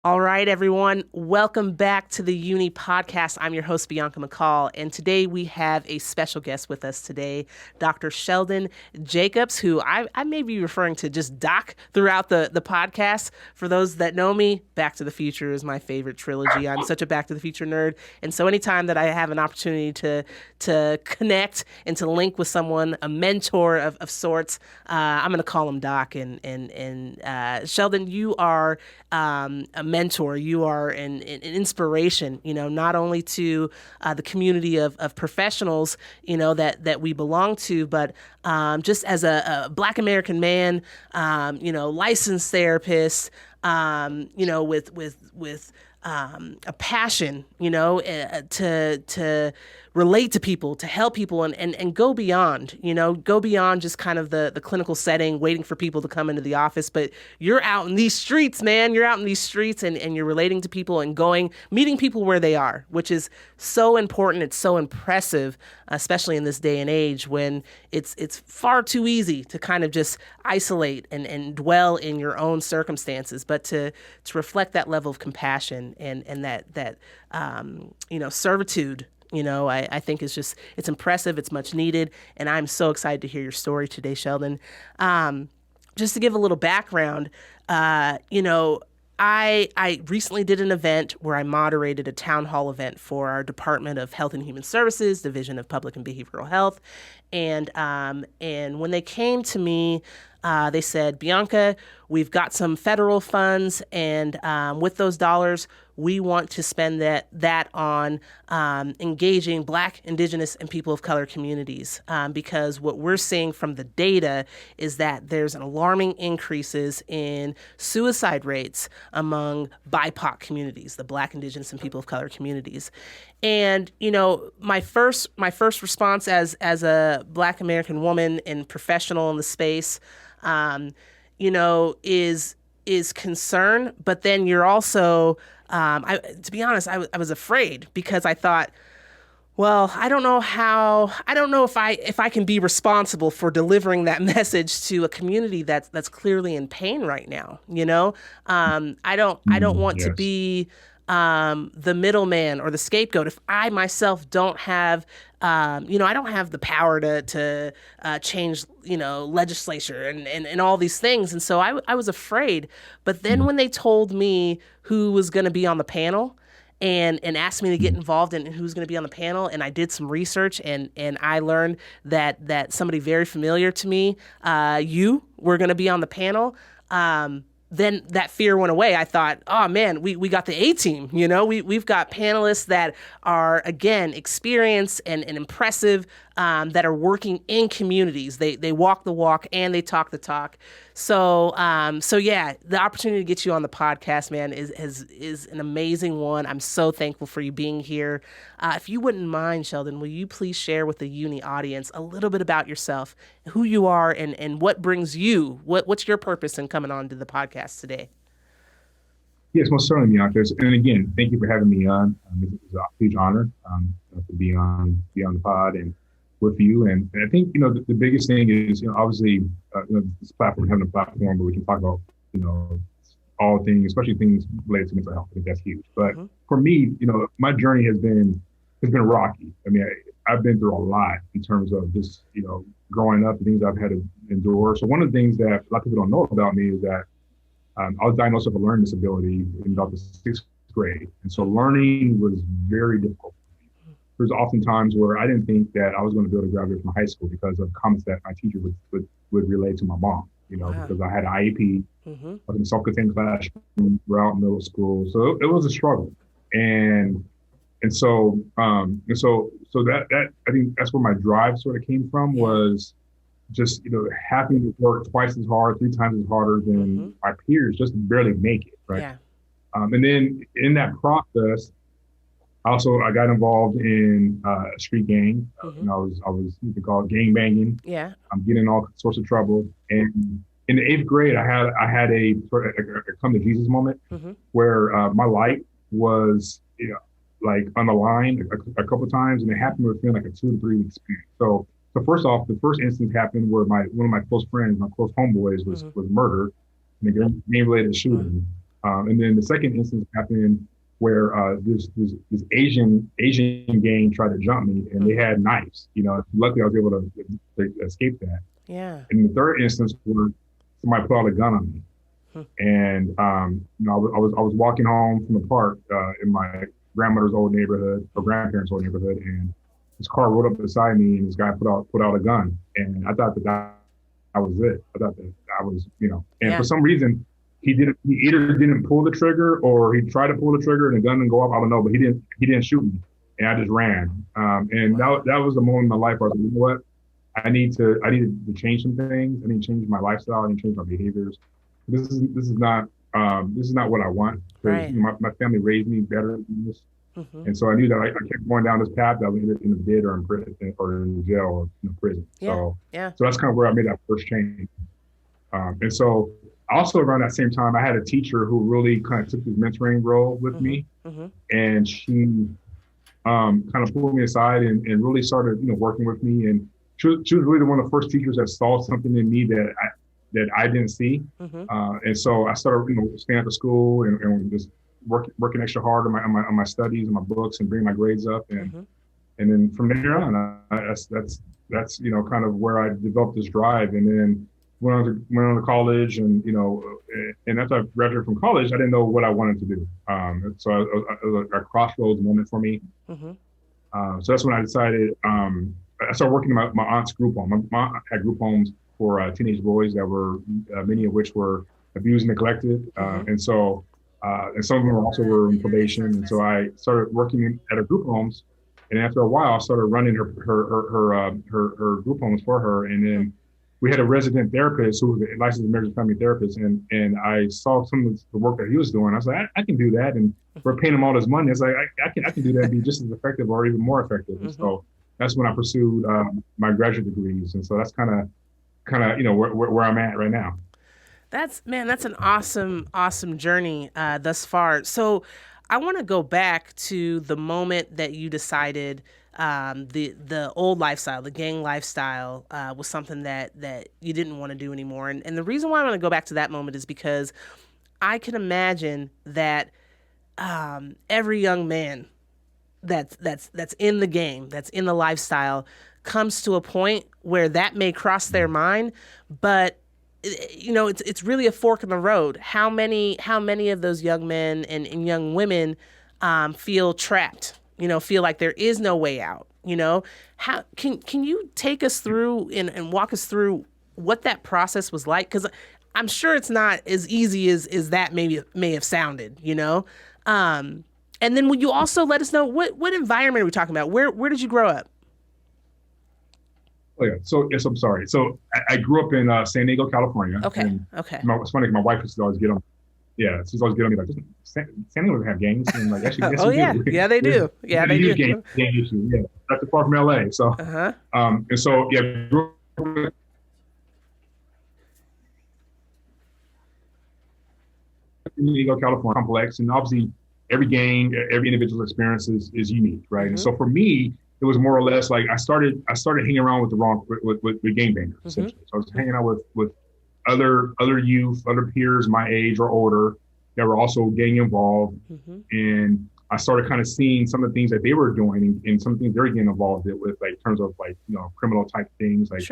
All right, everyone. Welcome back to the UNNI Podcast. I'm your host, Bianca McCall, and today we have a special guest with us today, Dr. Sheldon Jacobs, who I may be referring to just Doc throughout the podcast. For those that know me, Back to the Future is my favorite trilogy. I'm such a Back to the Future nerd, and so anytime that I have an opportunity to connect and to link with someone, a mentor of sorts, I'm going to call him Doc. And Sheldon, you are a mentor. You are an inspiration, not only to the community of professionals, that we belong to, but just as a Black American man, licensed therapist, with a passion, to relate to people, to help people and go beyond just kind of the clinical setting, waiting for people to come into the office. But you're out in these streets, man. You're out in these streets and you're relating to people and meeting people where they are, which is so important. It's so impressive, especially in this day and age when it's far too easy to kind of just isolate and dwell in your own circumstances, but to reflect that level of compassion and that servitude. I think it's impressive. It's much needed. And I'm so excited to hear your story today, Sheldon. Just to give a little background, I recently did an event where I moderated a town hall event for our Department of Health and Human Services, Division of Public and Behavioral Health. And when they came to me, they said, Bianca, we've got some federal funds, and with those dollars, we want to spend that on engaging Black, Indigenous, and people of color communities, because what we're seeing from the data is that there's an alarming increases in suicide rates among BIPOC communities, the Black, Indigenous, and people of color communities. And my first response as a Black American woman and professional in the space, is concern. But then you're also, to be honest, I was afraid because I thought, well, I don't know if I can be responsible for delivering that message to a community that's clearly in pain right now. I don't want to Yes. be the middleman or the scapegoat if I myself don't have, I don't have the power to change, legislature and all these things. And so I was afraid. But then when they told me who was going to be on the panel, and asked me to get involved in who's going to be on the panel. And I did some research and I learned that somebody very familiar to me, you were going to be on the panel. Then that fear went away. I thought, oh man, we got the A team. We've got panelists that are, again, experienced and impressive, that are working in communities. They walk the walk and they talk the talk. So yeah, the opportunity to get you on the podcast, man, is an amazing one. I'm so thankful for you being here. If you wouldn't mind, Sheldon, will you please share with the UNNI audience a little bit about yourself, who you are, and what brings you, what's your purpose in coming on to the podcast today? Yes, most certainly, Bianca. And again, thank you for having me on. It's a huge honor to be on the pod and with you. And I think, the biggest thing is, obviously, this platform, having a platform where we can talk about, all things, especially things related to mental health. I think that's huge. But for me, my journey has been rocky. I mean, I've been through a lot in terms of just, growing up, the things I've had to endure. So one of the things that a lot of people don't know about me is that I was diagnosed with a learning disability in about the sixth grade. And so learning was very difficult. There's often times where I didn't think that I was going to be able to graduate from high school because of comments that my teacher would relay to my mom, Wow. because I had an IEP, Mm-hmm. I was in a self-contained classroom throughout middle school. So it was a struggle. And so that I think that's where my drive sort of came from, was just, having to work twice as hard, three times as harder than my peers just to barely make it. Right. Yeah. And then in that process, I got involved in a street gang. I was you could call it gang banging. Yeah. I'm getting in all sorts of trouble. And in the eighth grade, I had a sort of a come to Jesus moment where my life was, like on the line a couple of times, and it happened within like a 2 to 3 week experience. So first off, the first instance happened where one of my close friends, my close homeboys, was murdered in a gang related shooting. And then the second instance happened where this Asian gang tried to jump me, and they had knives. Luckily I was able to escape that. Yeah. And the third instance was somebody put out a gun on me, and I was walking home from the park in my grandmother's old neighborhood or grandparents' old neighborhood, and this car rolled up beside me, and this guy put out a gun, and I thought that was it. I thought that I was, and for some reason he either didn't pull the trigger or he tried to pull the trigger and the gun didn't go off. I don't know, but he didn't shoot me, and I just ran. And that was the moment in my life where I was like, you know what? I needed to change some things. I need to change my lifestyle. I need to change my behaviors. This is not what I want. Right. My family raised me better than this. And so I knew that I kept going down this path that I would end up in the bed or in prison or in jail or in prison. So that's kind of where I made that first change. And so also around that same time, I had a teacher who really kind of took this mentoring role with me, and she kind of pulled me aside and really started working with me. And she was really one of the first teachers that saw something in me that I didn't see. And so I started staying at the school and just working extra hard on my studies and my books and bringing my grades up, and then from there on, that's kind of where I developed this drive. And then went on to college, and and after I graduated from college, I didn't know what I wanted to do. So it was a crossroads moment for me. So that's when I decided. I started working in my aunt's group home. My aunt had group homes for teenage boys that were many of which were abused and neglected, and so. And some of them were in probation. And so I started working at her group homes. And after a while, I started running her group homes for her. And then we had a resident therapist who was a licensed marriage and family therapist. And I saw some of the work that he was doing. I was like, I can do that. And we're paying him all this money. It's like, I can do that and be just as effective or even more effective. And so that's when I pursued my graduate degrees. And so that's kind of where I'm at right now. That's an awesome journey thus far. So I want to go back to the moment that you decided the old lifestyle, the gang lifestyle, was something that you didn't want to do anymore. And the reason why I want to go back to that moment is because I can imagine that every young man that's in the game, that's in the lifestyle, comes to a point where that may cross their mind, but it's really a fork in the road. How many of those young men and young women feel trapped? Feel like there is no way out. How can you take us through and walk us through what that process was like? Because I'm sure it's not as easy as that may have sounded. And then would you also let us know what environment are we talking about? Where did you grow up? Oh yeah. So yes, I'm sorry. So I grew up in San Diego, California. Okay. It's funny. My wife used to always get on. Yeah, she's always getting on me like, San Diego doesn't have gangs, and like actually, yes, oh yeah, do. Yeah they do. Yeah they do. Gang issue. Yeah, that's far from LA. So and so yeah, grew up in San Diego, California complex, and obviously every gang, every individual experience is unique, right? And so for me, it was more or less like I started hanging around with with gangbangers, essentially. So I was hanging out with other youth, other peers my age or older that were also gang involved, and I started kind of seeing some of the things that they were doing and some things they're getting involved with, like in terms of like criminal type things, like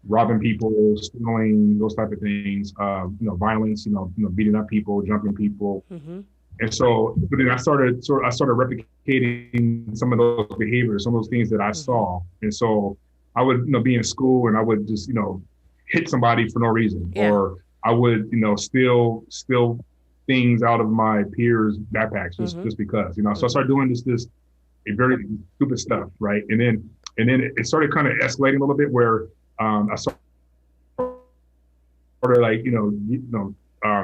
robbing people, stealing, those type of things, violence, beating up people, jumping people. And so, but then I started replicating some of those behaviors, some of those things that I saw. And so I would, be in school and I would just, hit somebody for no reason, or I would, steal things out of my peers' backpacks just because, So I started doing this very stupid stuff, right? And then it started kind of escalating a little bit where I started like,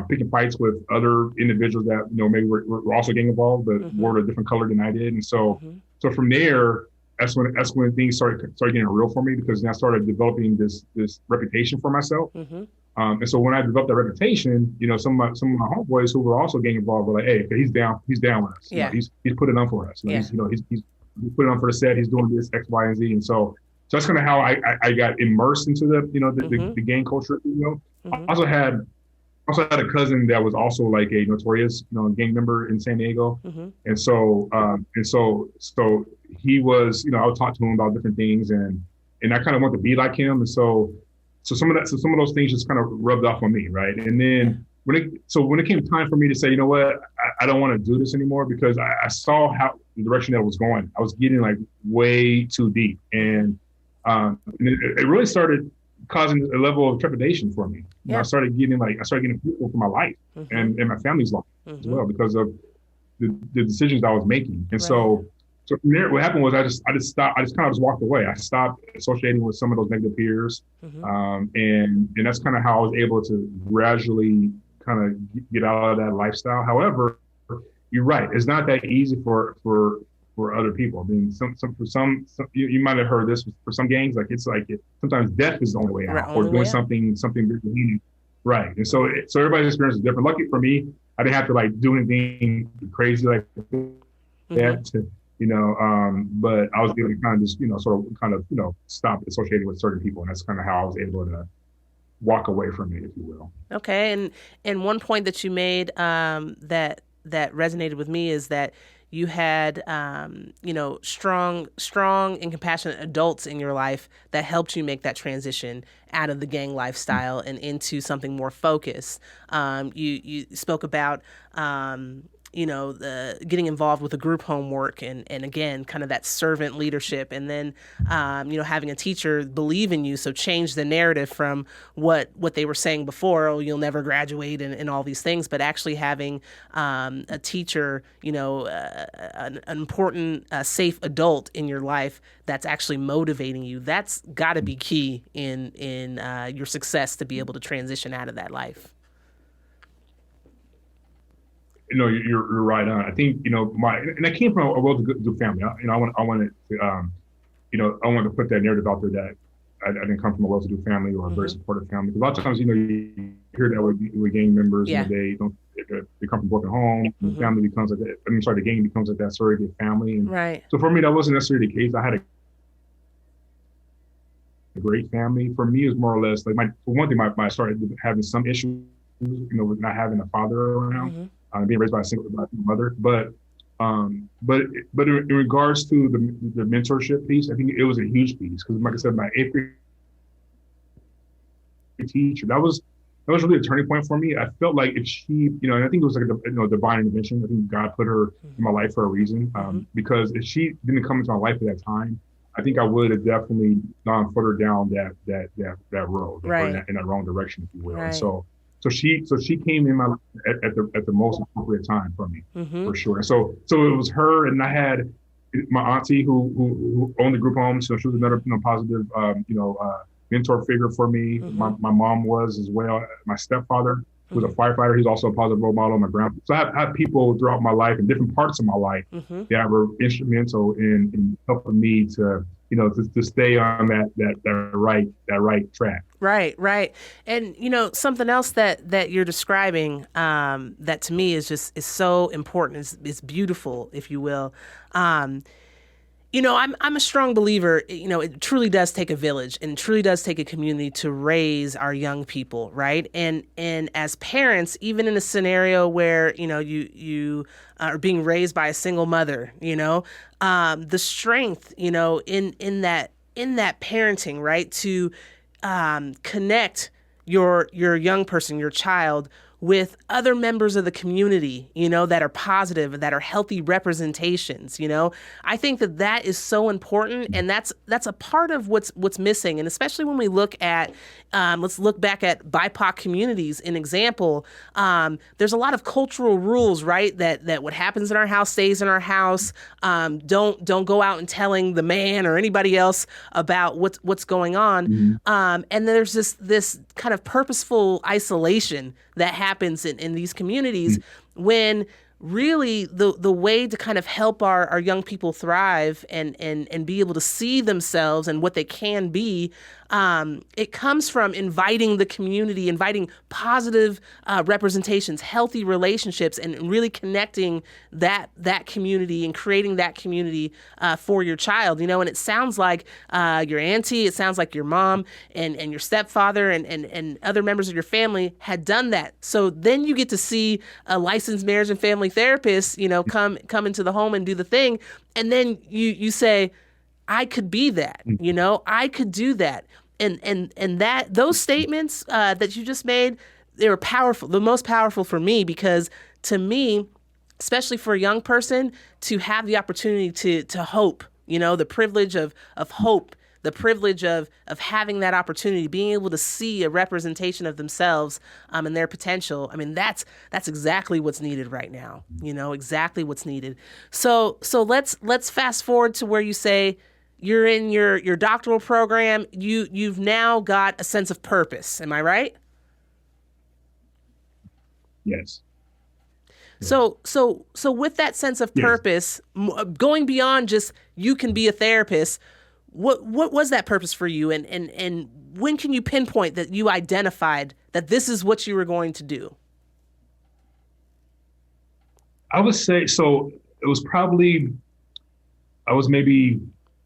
picking fights with other individuals that maybe were also gang involved, but wore a different color than I did, and so from there, that's when things started getting real for me, because then I started developing this reputation for myself, and so when I developed that reputation, some of my homeboys who were also gang involved were like, "Hey, he's down with us. He's put it on for us. He's put it on for the set. He's doing this X, Y, and Z." And so that's kind of how I got immersed into the gang culture. I also had also had a cousin that was also like a notorious, gang member in San Diego. Mm-hmm. And so he was, I would talk to him about different things, and I kind of wanted to be like him. And so some of those things just kind of rubbed off on me, right? And then when it came time for me to say, you know what, I don't want to do this anymore, because I saw how the direction that it was going. I was getting like way too deep, and it really started causing a level of trepidation for me. Yeah. I started getting fearful for my life, mm-hmm. and my family's life mm-hmm. as well, because of the decisions I was making. And right. so from there, what happened was I just stopped. I just kind of walked away. I stopped associating with some of those negative peers, mm-hmm. And that's kind of how I was able to gradually kind of get out of that lifestyle. However, you're right. It's not that easy for other people. I mean, some you might have heard this for some gangs. Like sometimes death is the only way out, or doing something very right. And so everybody's experience is different. Lucky for me, I didn't have to like do anything crazy like that. Mm-hmm. But I was able to kind of just stop associating with certain people, and that's kind of how I was able to walk away from it, if you will. Okay, and one point that you made that resonated with me is that you had, strong and compassionate adults in your life that helped you make that transition out of the gang lifestyle and into something more focused. You spoke about, getting involved with the group homework and again, kind of that servant leadership, and then, having a teacher believe in you. So change the narrative from what they were saying before, oh, you'll never graduate and all these things, but actually having a teacher, an important, safe adult in your life that's actually motivating you. That's got to be key in your success to be able to transition out of that life. You're right on. I think, I came from a well-to-do family. I wanted to put that narrative out there that I didn't come from a well-to-do family or a very supportive family. Because a lot of times, you hear that with gang members, yeah. They come from broken home. The family becomes like that. The gang becomes like that surrogate family. And right. So for me, that wasn't necessarily the case. I had a great family. For me, it was more or less like for one thing, I started having some issues, with not having a father around. Being raised by a single mother, but in regards to the mentorship piece, I think it was a huge piece, because, like I said, my 8th grade teacher, that was really a turning point for me. I felt like if she, and I think it was like a divine intervention. I think God put her in my life for a reason, because if she didn't come into my life at that time, I think I would have definitely gone further down that road, right. or in that wrong direction, if you will. Right. And so she came in my life at the most appropriate time for me, for sure. So it was her, and I had my auntie who owned the group home. So she was another positive mentor figure for me. My mom was as well. My stepfather was a firefighter. He's also a positive role model. My grandpa. So I have people throughout my life in different parts of my life that were instrumental in helping me to stay on that right track. Right. And, something else that you're describing, that to me is so important, is beautiful, if you will. I'm a strong believer, it truly does take a village, and it truly does take a community to raise our young people, right? And as parents, even in a scenario where, you are being raised by a single mother, the strength, in that parenting, right, to connect your young person, your child, with other members of the community, that are positive, that are healthy representations. I think that is so important, and that's a part of what's missing. And especially when we look at, let's look back at BIPOC communities, an example. There's a lot of cultural rules, right? That what happens in our house stays in our house. Don't go out and telling the man or anybody else about what's going on. And there's this kind of purposeful isolation that happens in these communities when really the way to kind of help our young people thrive and be able to see themselves and what they can be, it comes from inviting the community, inviting positive representations, healthy relationships, and really connecting that community and creating that community for your child. And it sounds like your auntie, it sounds like your mom and your stepfather and other members of your family had done that. So then you get to see a licensed marriage and family therapist, come into the home and do the thing, and then you say, I could be that, I could do that. And that those statements that you just made, they were powerful, the most powerful for me, because to me, especially for a young person, to have the opportunity to hope, the privilege of hope, the privilege of having that opportunity, being able to see a representation of themselves and their potential. I mean, that's exactly what's needed right now, exactly what's needed. So let's fast forward to where you say, you're in your doctoral program. You've now got a sense of purpose. Am I right? Yes. So with that sense of purpose, going beyond just you can be a therapist, what was that purpose for you? And when can you pinpoint that you identified that this is what you were going to do? I would say, so it was probably, I was maybe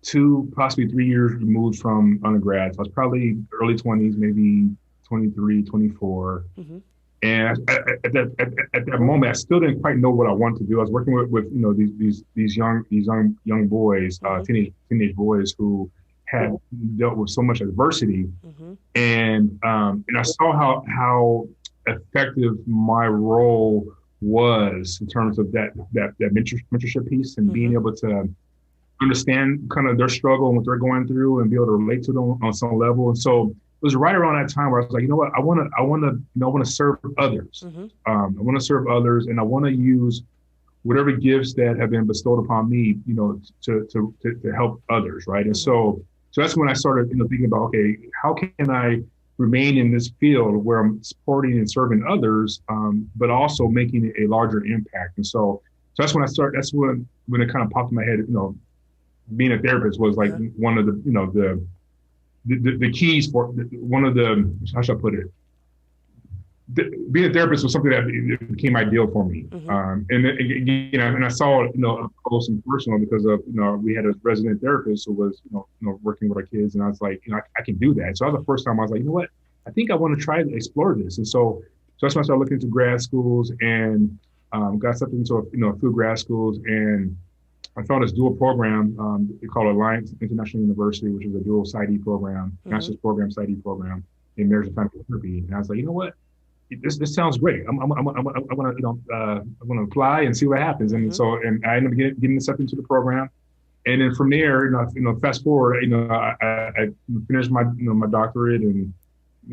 2, possibly 3 years removed from undergrad. So I was probably early 20s, maybe 23, 24. Mm-hmm. And at that moment, I still didn't quite know what I wanted to do. I was working with these young boys, mm-hmm. teenage boys who had dealt with so much adversity, mm-hmm. and I saw how effective my role was in terms of that mentorship piece and mm-hmm. being able to understand kind of their struggle and what they're going through and be able to relate to them on some level. And so it was right around that time where I was like, I want to serve others. Mm-hmm. I want to serve others, and I want to use whatever gifts that have been bestowed upon me, to help others, right? Mm-hmm. And so that's when I started, thinking about, okay, how can I remain in this field where I'm supporting and serving others, but also making a larger impact. And so that's when that's when it kind of popped in my head, being a therapist was like one of the keys for one of the, how should I put it? Being a therapist was something that became ideal for me. Mm-hmm. And I saw it, up close and personal because of, we had a resident therapist who was, working with our kids. And I was like, I can do that. So that was the first time I was like, what? I think I want to try to explore this. And so that's when I started looking into grad schools and got accepted into a few grad schools. And I found this dual program, they call it Alliance International University, which is a dual PsyD program, mm-hmm. master's program, PsyD program in marriage and family therapy. And I was like, what? This sounds great. I'm gonna apply and see what happens. And mm-hmm. so I ended up getting accepted into the program. And then from there, fast forward, I finished my doctorate and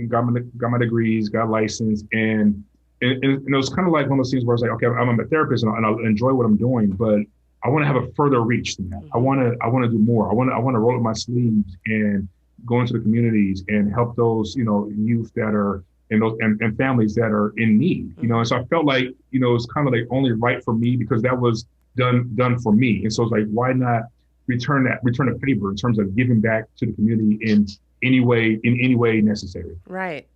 got my degrees, got licensed, and it was kind of like one of those things where I was like, okay, I'm a therapist and I enjoy what I'm doing, but I want to have a further reach than that. Mm-hmm. I want to do more. I want to roll up my sleeves and go into the communities and help those, youth that are and families that are in need, mm-hmm. And so I felt like, it was kind of like only right for me because that was done for me. And so it's like, why not return a favor in terms of giving back to the community in any way necessary. Right.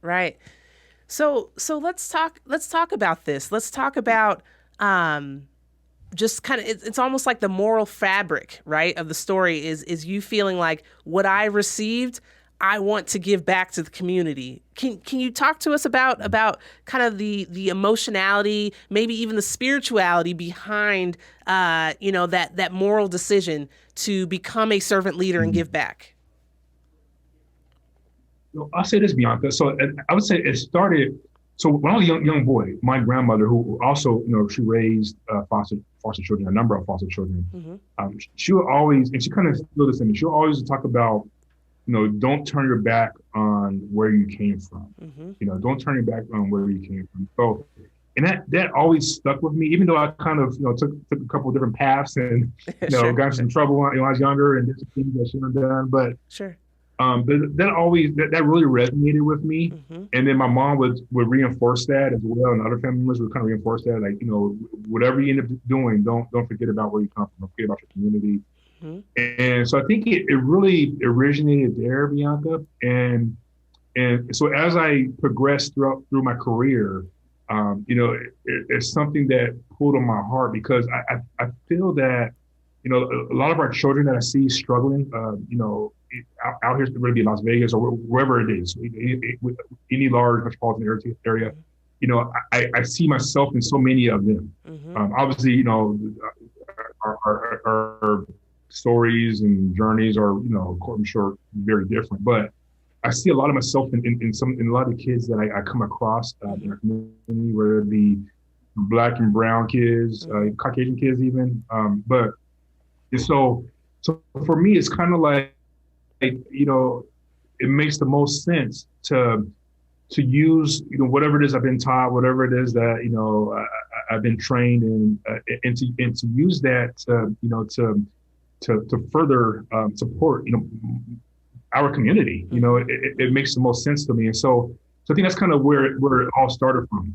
So let's talk about this. Let's talk about, just kind of, it's almost like the moral fabric, right, of the story is you feeling like what I received, I want to give back to the community. Can you talk to us about kind of the emotionality, maybe even the spirituality behind, that moral decision to become a servant leader and give back? I'll say this, Bianca. So I would say it started. So when I was a young boy, my grandmother, who also, she raised foster children, a number of foster children. Mm-hmm. She would always, and she kind of still this in me. She would always talk about, don't turn your back on where you came from. Mm-hmm. Don't turn your back on where you came from. So, and that always stuck with me, even though I kind of, took a couple of different paths and, sure. got in some trouble when I was younger and did some things I shouldn't have done. But sure. But that really resonated with me. Mm-hmm. And then my mom would reinforce that as well, and other family members would kind of reinforce that, like, whatever you end up doing, don't forget about where you come from, don't forget about your community. Mm-hmm. And so I think it really originated there, Bianca. And so as I progressed through my career, it's something that pulled on my heart, because I feel that, a lot of our children that I see struggling, out here, whether it be Las Vegas or wherever it is, any large metropolitan area, I see myself in so many of them. Mm-hmm. Obviously, our stories and journeys are, I'm sure, very different, but I see a lot of myself in a lot of the kids that I come across in our community, whether it be Black and brown kids, Caucasian kids even. But so for me, it's kind of like, it makes the most sense to use, whatever it is I've been taught, whatever it is that, I've been trained in, and to use that to further support, our community. It makes the most sense to me. And so I think that's kind of where it all started from,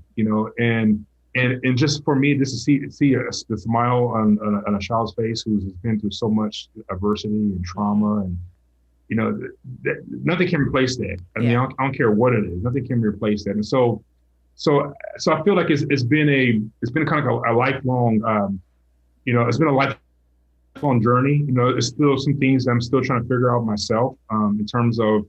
and just for me, just to see the smile on a child's face who's been through so much adversity and trauma, and nothing can replace that. I mean, I don't care what it is. Nothing can replace that. And so I feel like it's been kind of a lifelong, it's been a lifelong journey. There's still some things that I'm still trying to figure out myself, in terms of,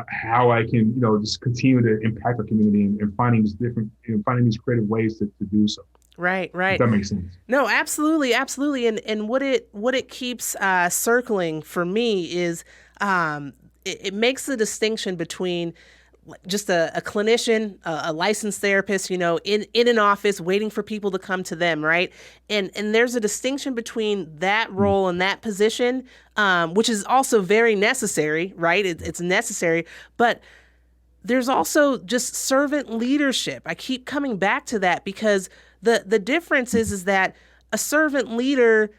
how I can, just continue to impact our community and finding these creative ways to do so. Right. If that makes sense. No, absolutely. And what it keeps circling for me is it makes the distinction between just a clinician, a licensed therapist, in an office waiting for people to come to them, right? And there's a distinction between that role and that position, which is also very necessary, right? It's necessary, but there's also just servant leadership. I keep coming back to that, because the difference is that a servant leader,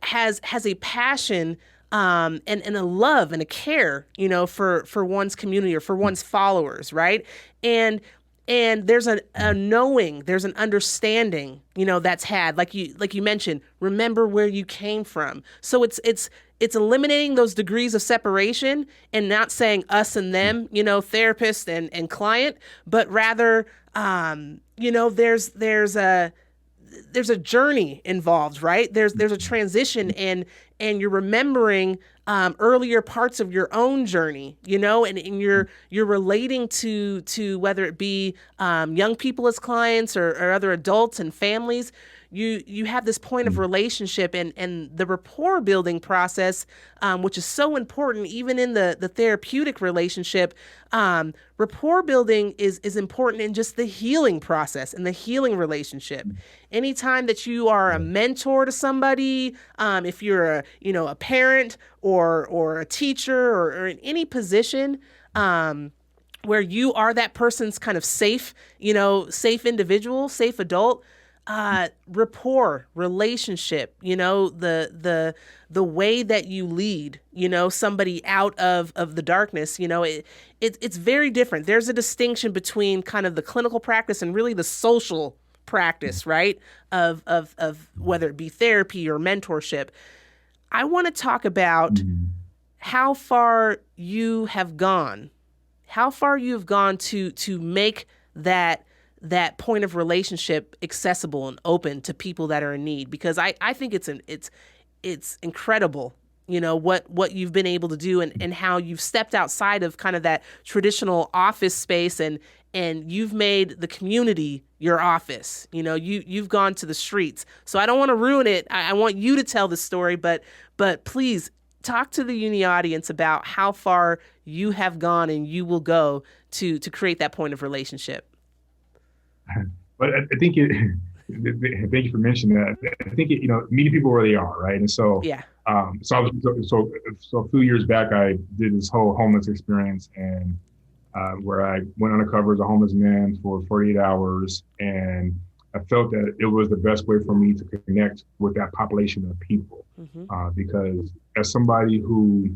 has a passion and a love and a care, for one's community or for one's followers, right? And there's a knowing, there's an understanding, that's had, like you mentioned, remember where you came from. So it's eliminating those degrees of separation and not saying us and them, therapist and client, but rather, there's a journey involved, right? There's a transition, and you're remembering earlier parts of your own journey, and you're relating to whether it be young people as clients or other adults and families. You have this point of relationship and the rapport building process, which is so important even in the therapeutic relationship. Rapport building is important in just the healing process and the healing relationship. Anytime that you are a mentor to somebody, if you're a parent or a teacher or in any position, where you are that person's kind of safe individual, safe adult, rapport, relationship, the way that you lead, somebody out of the darkness, it's very different. There's a distinction between kind of the clinical practice and really the social practice, right? Of whether it be therapy or mentorship. I want to talk about how far you have gone to make that point of relationship accessible and open to people that are in need, because I think it's incredible, what you've been able to do and how you've stepped outside of kind of that traditional office space and you've made the community your office. You've gone to the streets. So I don't want to ruin it. I want you to tell the story, but please talk to the UNNI audience about how far you have gone and you will go to create that point of relationship. But I think thank you for mentioning that. I think meeting people where they are, right? And so, so a few years back, I did this whole homeless experience, and where I went undercover as a homeless man for 48 hours, and I felt that it was the best way for me to connect with that population of people, because as somebody who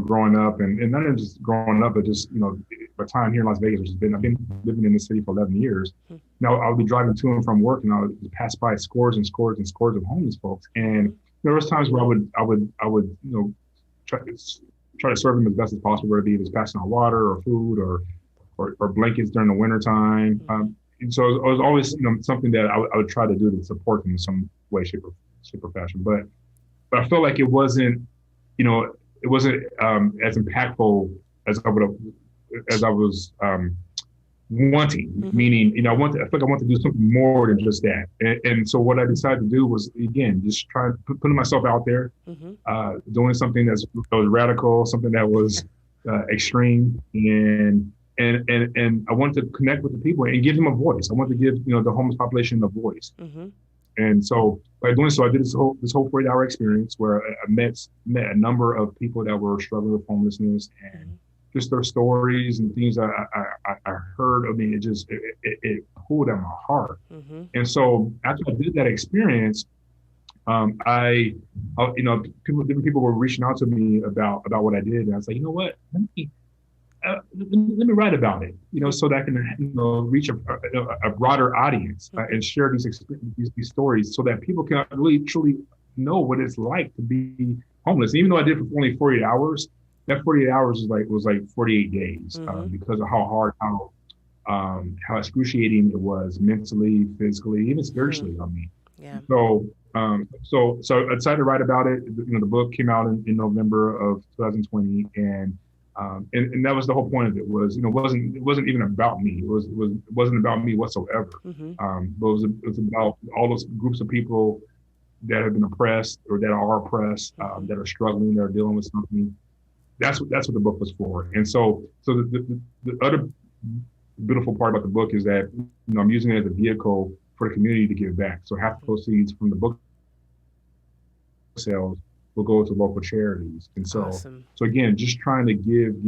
growing up, and not even just growing up, but just, my time here in Las Vegas, I've been living in the city for 11 years. Now I'll be driving to and from work, and I would pass by scores and scores and scores of homeless folks. And there was times where I would, try to serve them as best as possible, whether it was passing out water or food or blankets during the wintertime. And so it was always, something that I would try to do to support them in some way, shape or fashion. But I felt like it wasn't, as impactful as I was wanting. Meaning, I feel like I want to do something more than just that. And so what I decided to do was, again, just try putting myself out there, doing something that was radical, something that was extreme, and I wanted to connect with the people and give them a voice. I wanted to give the homeless population a voice. And so by doing so, I did this whole 48-hour experience where I met a number of people that were struggling with homelessness, and just their stories and things I heard. I mean, it pulled at my heart. And so after I did that experience, different people were reaching out to me about what I did, and I was like, you know what, let me write about it, so that I can, reach a broader audience and share these stories, so that people can really truly know what it's like to be homeless. And even though I did it for only 48 hours, that 48 hours was like 48 days because of how hard, how excruciating it was mentally, physically, even spiritually on me. Yeah. So I decided to write about it. The book came out in November of 2020, and that was the whole point of it. Was it wasn't even about me. It wasn't about me whatsoever. But it was about all those groups of people that have been oppressed or that are oppressed, that are struggling, that are dealing with something. That's what the book was for. And so the other beautiful part about the book is that I'm using it as a vehicle for the community to give back. So half the proceeds from the book sales will go to local charities. And so, awesome. So again, just trying to give,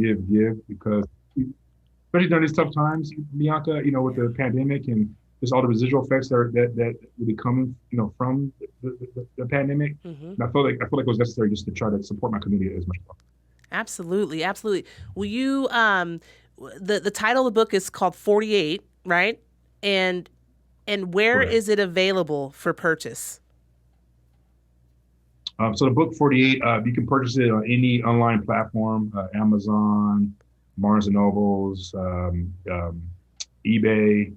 because especially during these tough times, Bianca, with the pandemic and just all the residual effects that will be coming, from the pandemic. And I feel like it was necessary just to try to support my community as much as possible. Absolutely. Will you, the title of the book is called 48, right? And where Correct. Is it available for purchase? So the book 48, you can purchase it on any online platform, Amazon, Barnes & Nobles, eBay.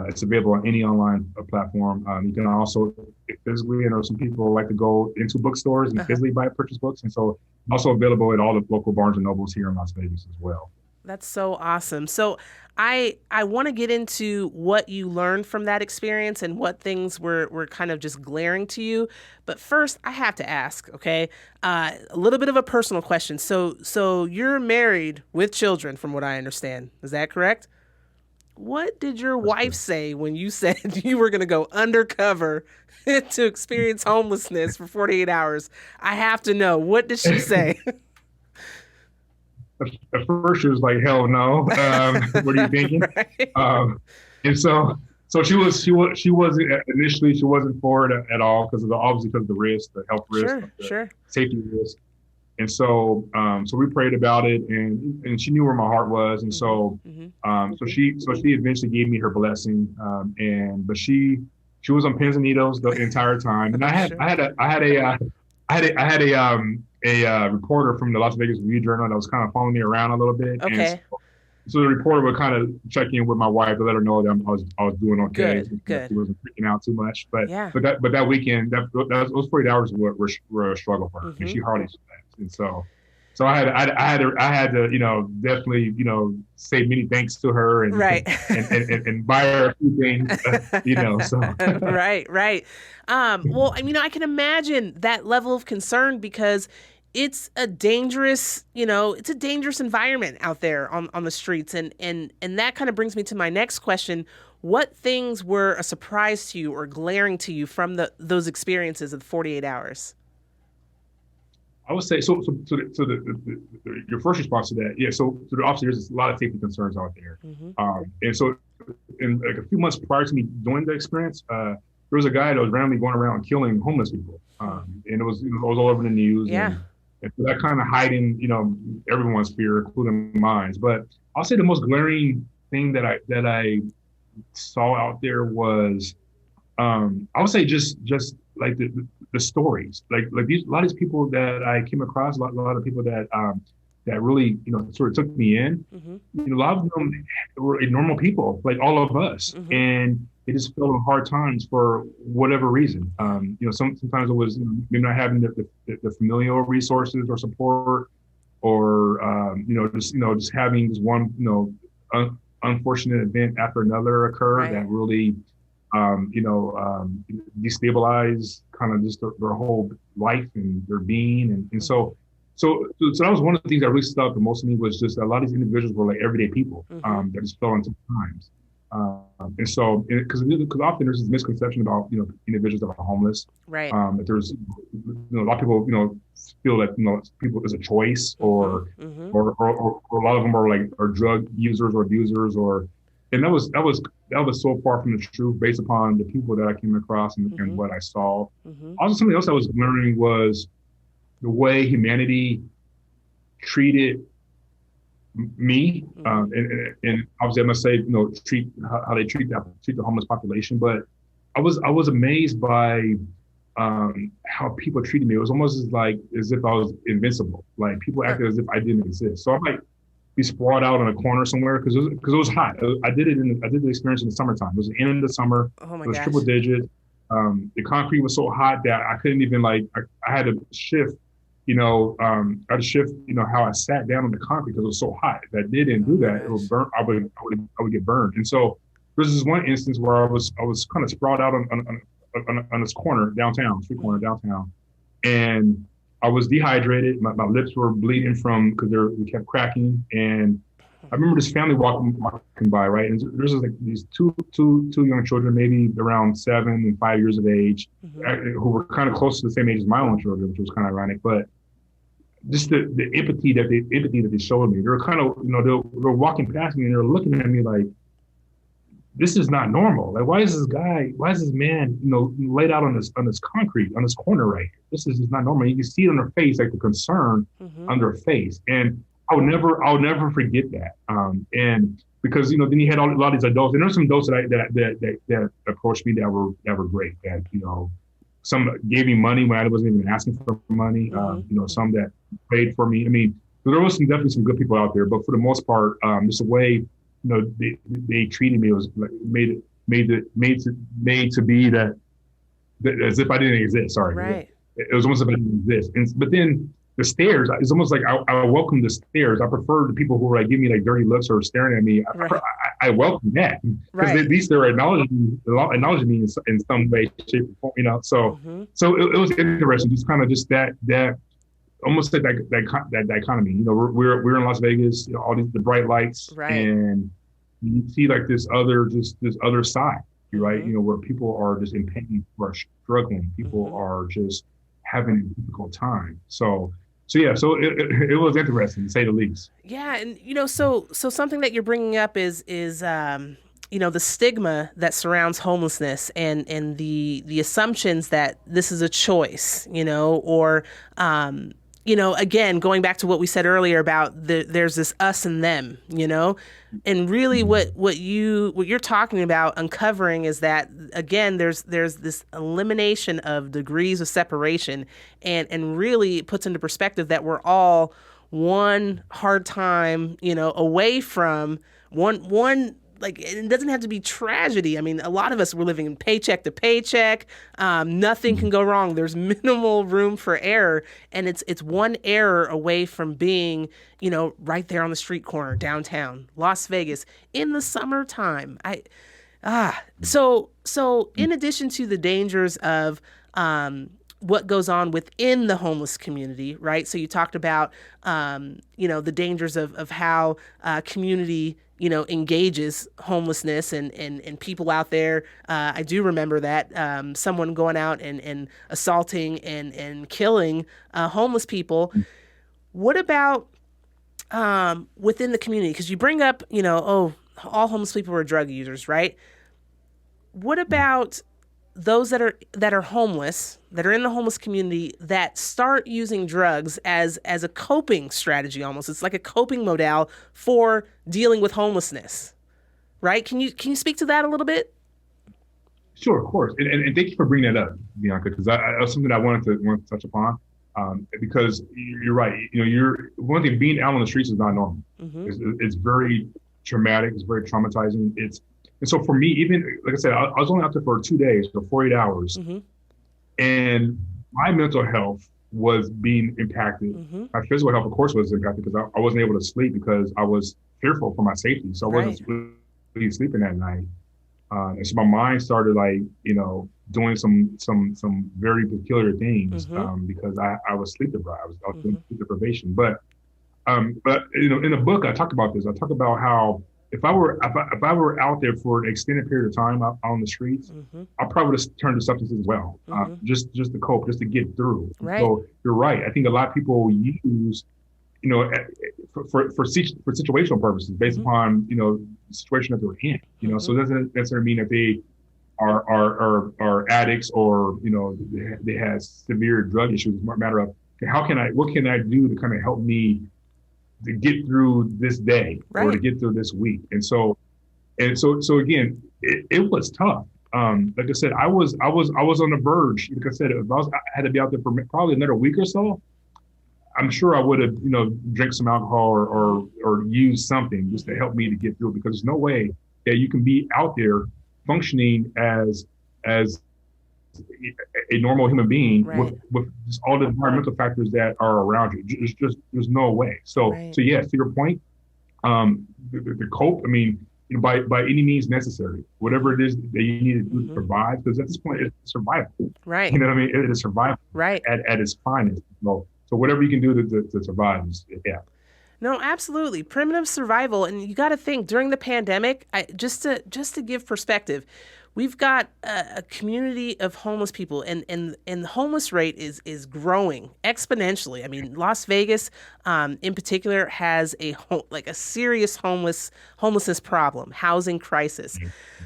It's available on any online platform. You can also physically, some people like to go into bookstores and physically purchase books. And so also available at all the local Barnes & Nobles here in Las Vegas as well. That's so awesome. So I want to get into what you learned from that experience and what things were kind of just glaring to you. But first, I have to ask, okay, a little bit of a personal question. So you're married with children, from what I understand. Is that correct? What did your wife say when you said you were going to go undercover to experience homelessness for 48 hours? I have to know. What did she say? At first, she was like, "Hell no! What are you thinking?" Right. And so she wasn't initially. She wasn't for it at all because of the risk, the health risk, safety risk. And so we prayed about it, and she knew where my heart was, and so she eventually gave me her blessing. But she was on pins and needles the entire time, and I had a reporter from the Las Vegas Review-Journal that was kind of following me around a little bit. Okay. And so the reporter would kind of check in with my wife to let her know that I was doing okay. Good. She wasn't freaking out too much. But yeah. but that weekend, those 48 hours were a struggle for her, and she hardly slept. And so I had to definitely say many thanks to her and right. and buy her a few things. So right. Well, I can imagine that level of concern because it's a dangerous environment out there on the streets. And that kind of brings me to my next question. What things were a surprise to you or glaring to you from those experiences of 48 hours? I would say, so your first response to that, yeah, so obviously there's a lot of safety concerns out there. And so in like a few months prior to me doing the experience, there was a guy that was randomly going around killing homeless people. And it was all over the news. Yeah. And so that kind of heightened, everyone's fear, including mine. But I'll say the most glaring thing that I saw out there was, I would say just like the stories, like a lot of these people that I came across, a lot of people that really, sort of took me in. Mm-hmm. A lot of them were normal people, like all of us, Mm-hmm. and they just fell on hard times for whatever reason. Sometimes it was maybe not having the familial resources or support, or just having this one unfortunate event after another occur Right. that really destabilize kind of just their whole life and their being, and so that was one of the things that really stuck the most to me, was just a lot of these individuals were like everyday people Mm-hmm. that just fell into times. And so, because often there's this misconception about individuals that are homeless. Right. That there's a lot of people feel that people is a choice, or Mm-hmm. or a lot of them are drug users or abusers, and that was so far from the truth based upon the people that I came across and Mm-hmm. what I saw. Mm-hmm. Also, something else I was learning was the way humanity treated me, Mm-hmm. and obviously I must say, treat how they treat the homeless population. But I was amazed by how people treated me. It was almost as if I was invincible. Like people Huh. acted as if I didn't exist. So I might be sprawled out in a corner somewhere because it was hot. I did the experience in the summertime. It was the end of the summer. Oh my It was triple gosh. digits. The concrete was so hot that I couldn't even I had to shift. I had to shift. How I sat down on the concrete because it was so hot. If I didn't Oh do my that, it would gosh. burn. I would get burned. And so there was this one instance where I was kind of sprawled out on this corner downtown, street corner Mm-hmm. downtown, and I was dehydrated. My lips were bleeding because we kept cracking. And I remember this family walking by, right? And there's these two young children, maybe around 7 and 5 years of age, Mm-hmm. who were kind of close to the same age as my own children, which was kind of ironic. But just the empathy that they showed me, they were kind of, they were walking past me and they were looking at me like, this is not normal. Like, why is this man, laid out on this concrete, on this corner right here? This is just not normal. You can see it on their face, like the concern Mm-hmm. on their face. And I'll never forget that. And because, then you had a lot of these adults, and there's some adults that approached me that were great. That, some gave me money when I wasn't even asking for money. Mm-hmm. Some that paid for me. I mean, there was definitely some good people out there, but for the most part, just the way, they treated me, was like made to be that as if I didn't exist. Sorry, Right. it was almost as if I didn't exist. But then the stares, it's almost like I welcome the stares. I prefer the people who give me dirty looks or staring at me. Right. I welcome that because Right. at least they're acknowledging me in some way, shape, or form. So Mm-hmm. it was interesting, just kind of just that almost like that dichotomy. We're in Las Vegas, all the bright lights, Right. and you see this other side, right? Mm-hmm. Where people are just in pain, people are struggling, people Mm-hmm. are just having a difficult time. So it was interesting to say the least. Yeah, and so something that you're bringing up is the stigma that surrounds homelessness, and the assumptions that this is a choice, or again, going back to what we said earlier about there's this us and them, and really what you're talking about uncovering is that, again, there's this elimination of degrees of separation, and really puts into perspective that we're all one hard time, away from one. Like, it doesn't have to be tragedy. I mean, a lot of us, we're living paycheck to paycheck. Nothing can go wrong. There's minimal room for error, and it's one error away from being, right there on the street corner downtown Las Vegas in the summertime. So in addition to the dangers of what goes on within the homeless community, right? So you talked about, the dangers of how community, engages homelessness and people out there. I do remember that someone going out and assaulting and killing homeless people. What about within the community? Because you bring up, all homeless people are drug users, right? What about those that are homeless, that are in the homeless community, that start using drugs as a coping strategy almost. It's like a coping modal for dealing with homelessness, right? Can you speak to that a little bit? Sure, of course. And thank you for bringing that up, Bianca, because that's something I wanted to touch upon. Because you're right. You're one thing, being out on the streets is not normal. Mm-hmm. It's very traumatic. It's very traumatizing. And so for me, even like I said, I was only out there for 2 days, so 48 hours, Mm-hmm. and my mental health was being impacted. Mm-hmm. My physical health, of course, was impacted because I wasn't able to sleep because I was fearful for my safety. So I wasn't really sleeping that night. And so my mind started doing some very peculiar things Mm-hmm. because I was sleep deprived. I was Mm-hmm. doing sleep deprivation. But in the book I talk about this. I talk about how if I were out there for an extended period of time out on the streets, Mm-hmm. I probably would have turned to substances as well, Mm-hmm. just to cope, just to get through. Right. So you're right. I think a lot of people use for situational purposes based Mm-hmm. upon the situation that they're in. So it doesn't necessarily mean that they are addicts or they have severe drug issues. It's more a matter of what can I do to kind of help me to get through this day or to get through this week. So again, it was tough. Like I said, I was on the verge. Like I said, if I had to be out there for probably another week or so, I'm sure I would have, drank some alcohol or used something just to help me to get through it, because there's no way that you can be out there functioning as a normal human being with just all the environmental factors that are around you. There's no way. So yes, to your point, the cope, I mean, by any means necessary, whatever it is that you need to do to survive, because at this point it's survival. Right. You know what I mean? It is survival. Right. At its finest. So whatever you can do to survive, yeah. No, absolutely. Primitive survival. And you got to think during the pandemic, just to give perspective, we've got a community of homeless people, and the homeless rate is growing exponentially. I mean, Las Vegas, in particular, has a serious homelessness problem, housing crisis.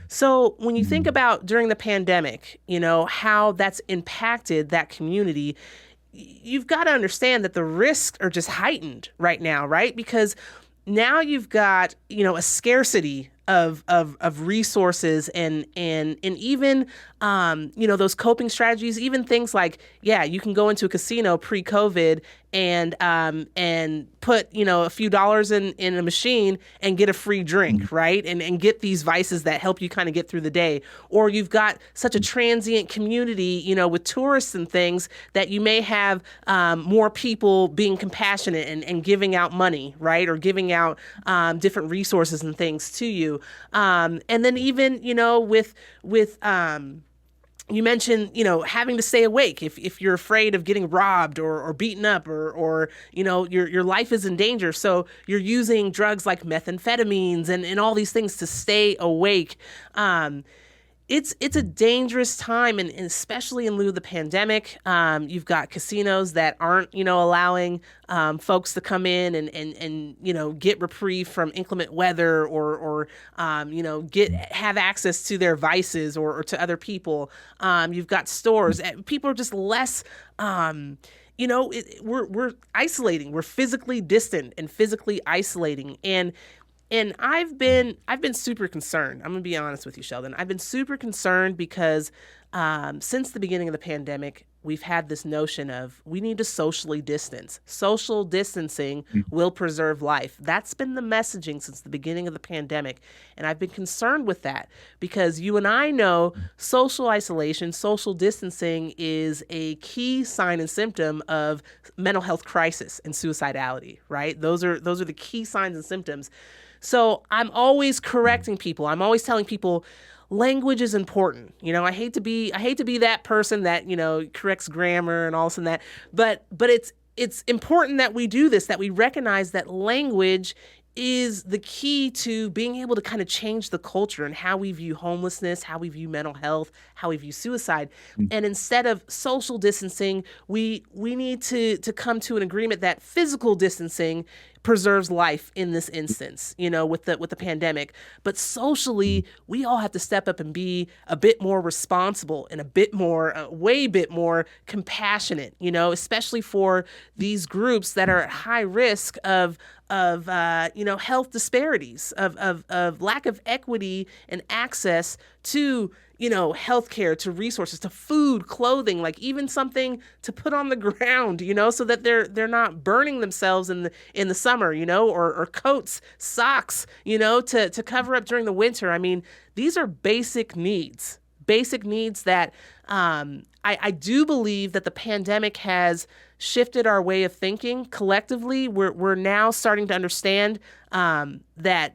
So when you think about during the pandemic, how that's impacted that community, you've got to understand that the risks are just heightened right now, right? Because now you've got, a scarcity of resources and even, those coping strategies, even things like, you can go into a casino pre-COVID and put, a few dollars in a machine and get a free drink, right? And get these vices that help you kind of get through the day. Or you've got such a transient community, with tourists and things, that you may have more people being compassionate and giving out money, right? Or giving out different resources and things to you. And then even, with you mentioned, having to stay awake if you're afraid of getting robbed or beaten up or your life is in danger. So you're using drugs like methamphetamines and all these things to stay awake. It's a dangerous time, and especially in lieu of the pandemic. You've got casinos that aren't, allowing folks to come in and get reprieve from inclement weather or have access to their vices or to other people. You've got stores. People are just less. We're isolating. We're physically distant and physically isolating. And I've been super concerned. I'm going to be honest with you, Sheldon. I've been super concerned because since the beginning of the pandemic, we've had this notion of we need to socially distance. Social distancing will preserve life. That's been the messaging since the beginning of the pandemic. And I've been concerned with that because you and I know social isolation, social distancing is a key sign and symptom of mental health crisis and suicidality, right? Those are the key signs and symptoms. So I'm always correcting people. I'm always telling people language is important. I hate to be that person that, corrects grammar and all this and that. But it's important that we do this, that we recognize that language is the key to being able to kind of change the culture and how we view homelessness, how we view mental health, how we view suicide. And instead of social distancing, we need to come to an agreement that physical distancing preserves life in this instance, with the pandemic. But socially, we all have to step up and be a bit more responsible and a bit more, way bit more compassionate, especially for these groups that are at high risk of health disparities, of lack of equity and access to, healthcare, to resources, to food, clothing, like even something to put on the ground, so that they're not burning themselves in the summer, or coats, socks, to cover up during the winter. I mean, these are basic needs that I do believe that the pandemic has shifted our way of thinking collectively. We're now starting to understand that,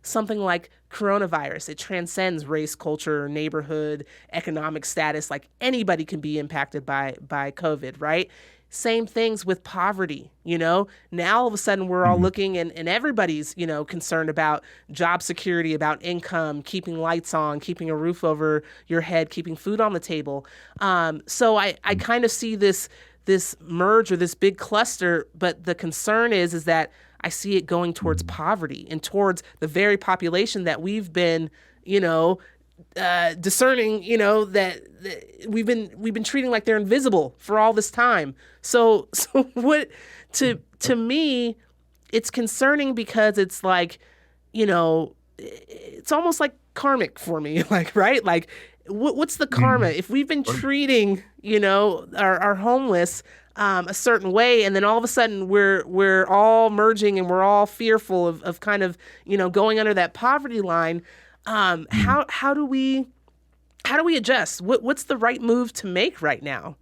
something like coronavirus, it transcends race, culture, neighborhood, economic status. Like anybody can be impacted by COVID, right? Same things with poverty, Now all of a sudden we're all looking and everybody's, concerned about job security, about income, keeping lights on, keeping a roof over your head, keeping food on the table. So I kind of see this merge or this big cluster, but the concern is that I see it going towards poverty and towards the very population that we've been, discerning, that we've been treating like they're invisible for all this time. So what to me, it's concerning because it's like, it's almost like karmic for me, like, right? Like what's the karma? If we've been treating, our homeless a certain way, and then all of a sudden we're all merging and we're all fearful of kind of, going under that poverty line. How do we adjust? What's the right move to make right now?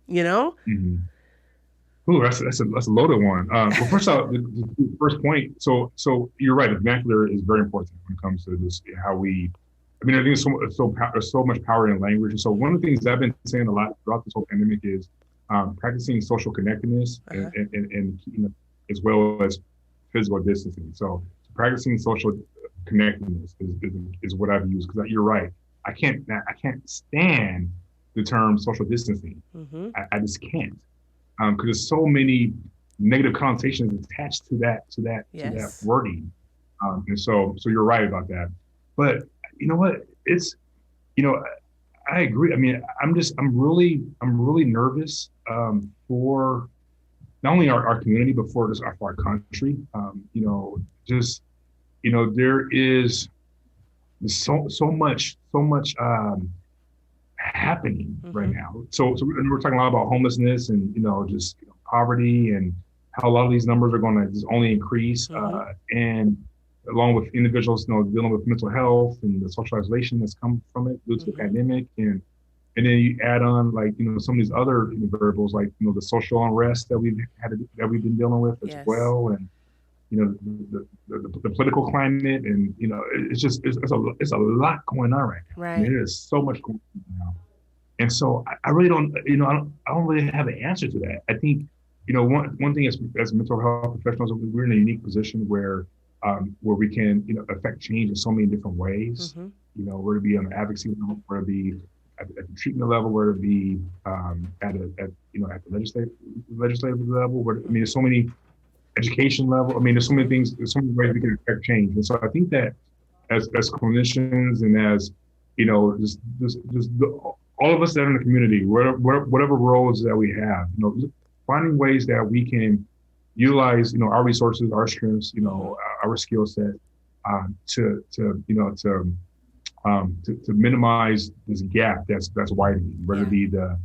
Mm-hmm. Ooh, that's a loaded one. Well, first off, the first point. So you're right. The vernacular is very important when it comes to this. How we, I think there's so much power in language. And so one of the things I've been saying a lot throughout this whole pandemic is practicing social connectedness and as well as physical distancing. So practicing social connectedness is what I've used, because you're right. I can't stand the term social distancing. I just can't, because there's so many negative connotations attached to that wording. And so you're right about that. But you know what? It's, I agree. I mean, I'm really nervous for not only our community, but for our country. There is so much happening right now. So we're talking a lot about homelessness and poverty, and how a lot of these numbers are going to just only increase. And along with individuals, dealing with mental health and the social isolation that's come from it due to the pandemic, and then you add on some of these other variables, like the social unrest that we've been dealing with as well, and the political climate, and it's a lot going on right now. Right. I mean, there is so much going on now, and so I really don't I don't really have an answer to that. I think one thing as mental health professionals, we're in a unique position where we can affect change in so many different ways. Whether it be on the advocacy level, whether it be at the treatment level, whether it be at the legislative level. There's so many education level. There's so many things. There's so many ways we can affect change. And so I think that as clinicians and as all of us that are in the community, whatever roles that we have, finding ways that we can utilize our resources, our strengths, our skill set to minimize this gap that's widening, whether it be the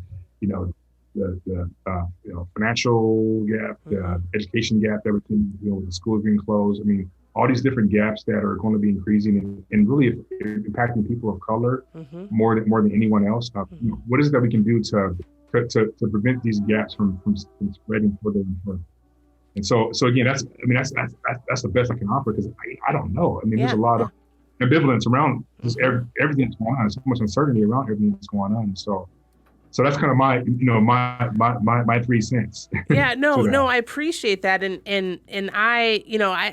financial gap, the education gap that we're seeing, with the schools being closed. All these different gaps that are going to be increasing and really impacting people of color more than anyone else. What is it that we can do to prevent these gaps from spreading further and further? And so again, that's the best I can offer, because I don't know. There's a lot of ambivalence around just everything that's going on. There's so much uncertainty around everything that's going on. So So that's kind of my 3 cents Yeah, to no, that. I appreciate that, and I,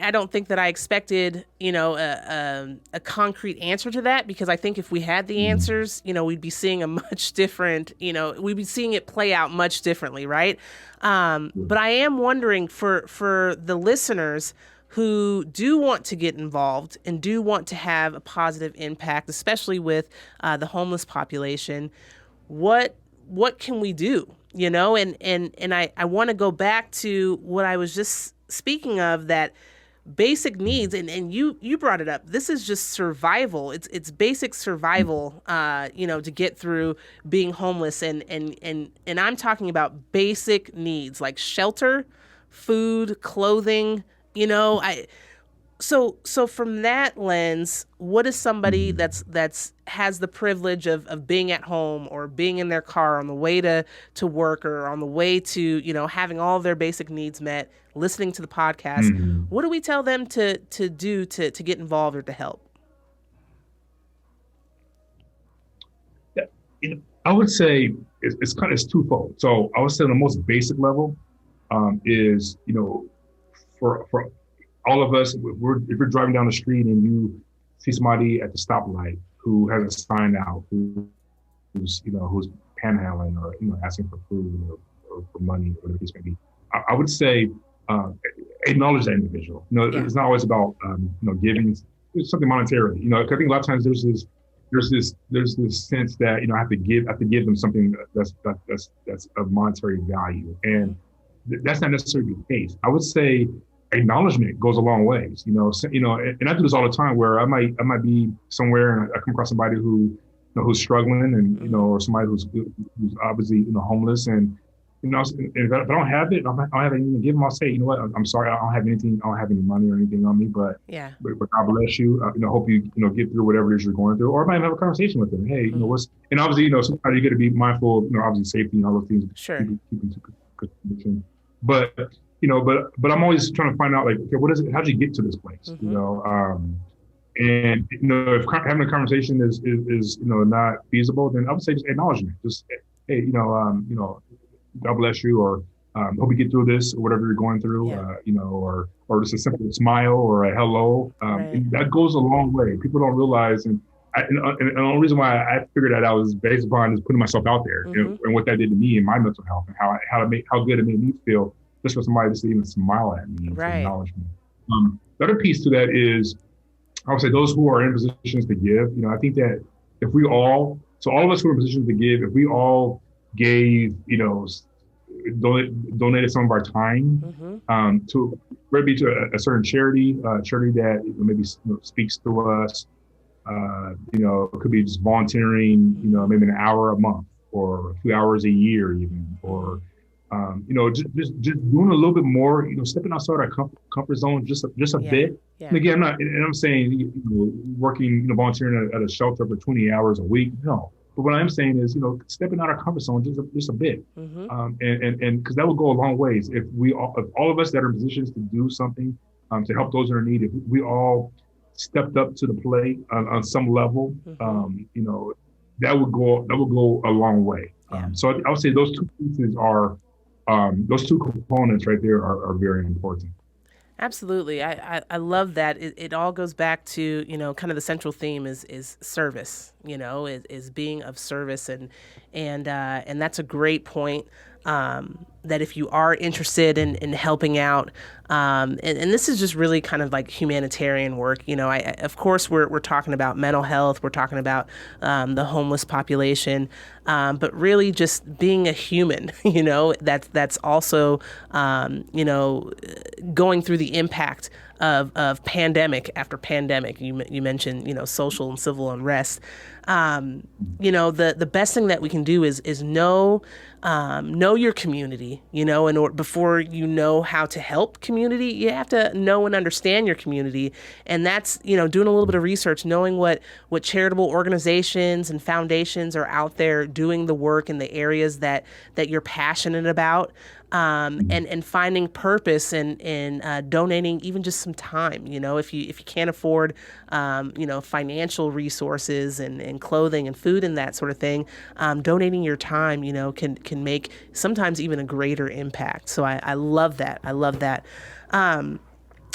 I don't think that I expected, a concrete answer to that, because I think if we had the Mhm. answers, we'd be seeing a much different, we'd be seeing it play out much differently, right? But I am wondering for the listeners who do want to get involved and do want to have a positive impact, especially with the homeless population, what can we do, and I want to go back to what I was just speaking of, that basic needs, and you brought it up. This is just survival. It's basic survival, to get through being homeless, and I'm talking about basic needs like shelter, food, clothing. I so from that lens, what is somebody Mhm. that's has the privilege of being at home or being in their car on the way to work, or on the way to, having all of their basic needs met, listening to the podcast? Mhm. What do we tell them to do to get involved or to help? Yeah, I would say it's twofold. So I would say on the most basic level is for all of us, if you're driving down the street and you see somebody at the stoplight who has a sign out, who's panhandling, or asking for food, or for money, or whatever the case may be, I would say uh, acknowledge that individual. Yeah. It's not always about giving something monetarily. 'Cause I think a lot of times there's this sense that I have to give them something that's of monetary value, and that's not necessarily the case. I would say acknowledgement goes a long ways. And I do this all the time, where I might be somewhere and I come across somebody who's struggling, and Hmm. or somebody who's obviously homeless, and if I don't have it, I don't have anything to give them. I'll say, I'm sorry, I don't have anything, I don't have any money or anything on me, but Yeah. God bless you. Hope you get through whatever it is you're going through, or I might have a conversation with them. Hey, Hmm. what's and obviously sometimes you got to be mindful of obviously safety and all those things, Sure. keep into consideration. But but I'm always trying to find out, like, okay, what is it? How'd you get to this place? Hmm. And if having a conversation is not feasible, then I would say just acknowledgement. Just, hey, God bless you, or hope you get through this, or whatever you're going through, Yeah. or just a simple smile or a hello. Right. And that goes a long way. People don't realize, and the only reason why I figured that out was based upon just putting myself out there, Hmm. and what that did to me and my mental health, and how good it made me feel just for somebody just to even smile at me and to Right. acknowledge me. The other piece to that is, I would say, those who are in positions to give. I think that if we all, so all of us who are in positions to give, if we all gave, donated some of our time Hmm. to maybe to a certain charity that maybe speaks to us. It could be just volunteering, Hmm. maybe an hour a month, or a few hours a year even, Hmm. or just doing a little bit more, stepping outside our comfort zone just a Yeah. bit. And Yeah. again, I'm saying, working, volunteering at a shelter for 20 hours a week. No, but what I'm saying is, stepping out of our comfort zone just a bit. Hmm. And because that would go a long ways if if all of us that are in positions to do something, to help those that are in need, if we all stepped up to the plate on some level, Hmm. that would go a long way. Yeah. So I would say those two pieces are, those two components right there are very important. Absolutely. I love that. It all goes back to, kind of the central theme is service, is being of service. And that's a great point. That if you are interested in helping out, and this is just really kind of like humanitarian work, of course we're talking about mental health, we're talking about the homeless population, but really just being a human, that's also, going through the impact of pandemic after pandemic. You mentioned, social and civil unrest. The best thing that we can do is know your community, before you know how to help community, you have to know and understand your community. And that's, doing a little bit of research, knowing what charitable organizations and foundations are out there doing the work in the areas that you're passionate about. and finding purpose in donating even just some time. If you can't afford financial resources and clothing and food and that sort of thing, donating your time can make sometimes even a greater impact. So I love that. I love that.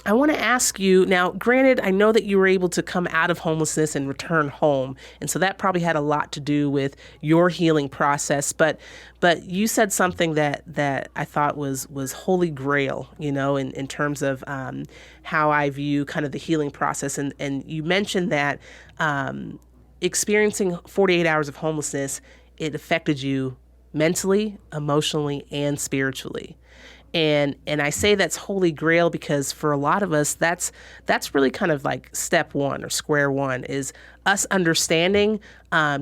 I want to ask you now, granted, I know that you were able to come out of homelessness and return home. And so that probably had a lot to do with your healing process. But you said something that I thought was holy grail, in terms of how I view kind of the healing process. And you mentioned that experiencing 48 hours of homelessness, it affected you mentally, emotionally, and spiritually. And I say that's holy grail because for a lot of us, that's really kind of like step one or square one, is us understanding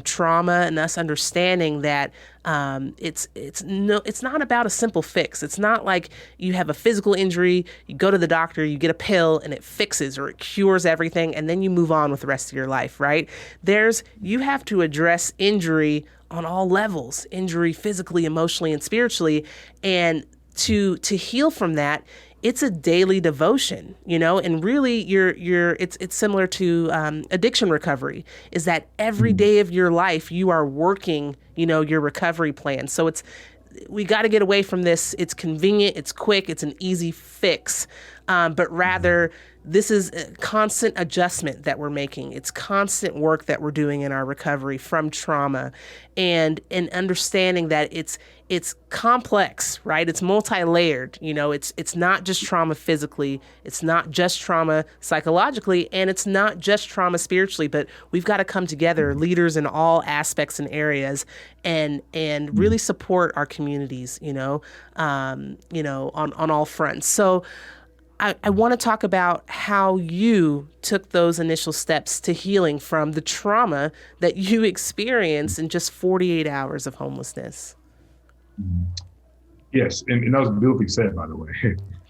trauma and us understanding that it's not about a simple fix. It's not like you have a physical injury, you go to the doctor, you get a pill, and it fixes or it cures everything, and then you move on with the rest of your life, right? You have to address injury on all levels, injury physically, emotionally, and spiritually, and to heal from that, it's a daily devotion, and really it's similar to addiction recovery, is that every day of your life you are working, your recovery plan. So we got to get away from this. It's convenient, it's quick, it's an easy fix, but rather this is a constant adjustment that we're making. It's constant work that we're doing in our recovery from trauma, and understanding that it's complex, right? It's multi-layered. It's not just trauma physically, it's not just trauma psychologically, and it's not just trauma spiritually, but we've got to come together, leaders in all aspects and areas, and really support our communities, on all fronts. So I want to talk about how you took those initial steps to healing from the trauma that you experienced in just 48 hours of homelessness. Yes, and that was beautifully said, by the way.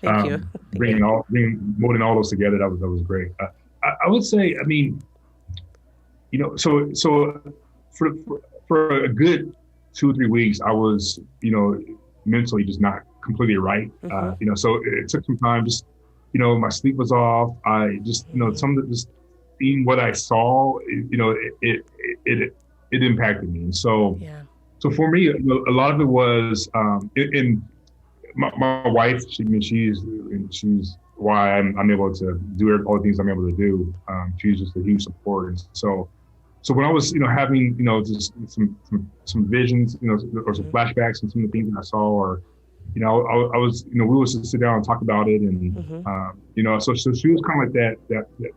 Thank you. Bringing molding all those together, that was great. I would say, so for a good 2 or 3 weeks, I was, mentally just not completely right. So it took some time. Just, my sleep was off. I just, some of the, just seeing what I saw, it impacted me. And so. Yeah. So for me, a lot of it was, in my wife. She's why I'm able to do all the things I'm able to do. She's just a huge support. And so when I was, having, just some visions, or some flashbacks and some of the things that I saw, or, I was, we would sit down and talk about it, and so she was kind of like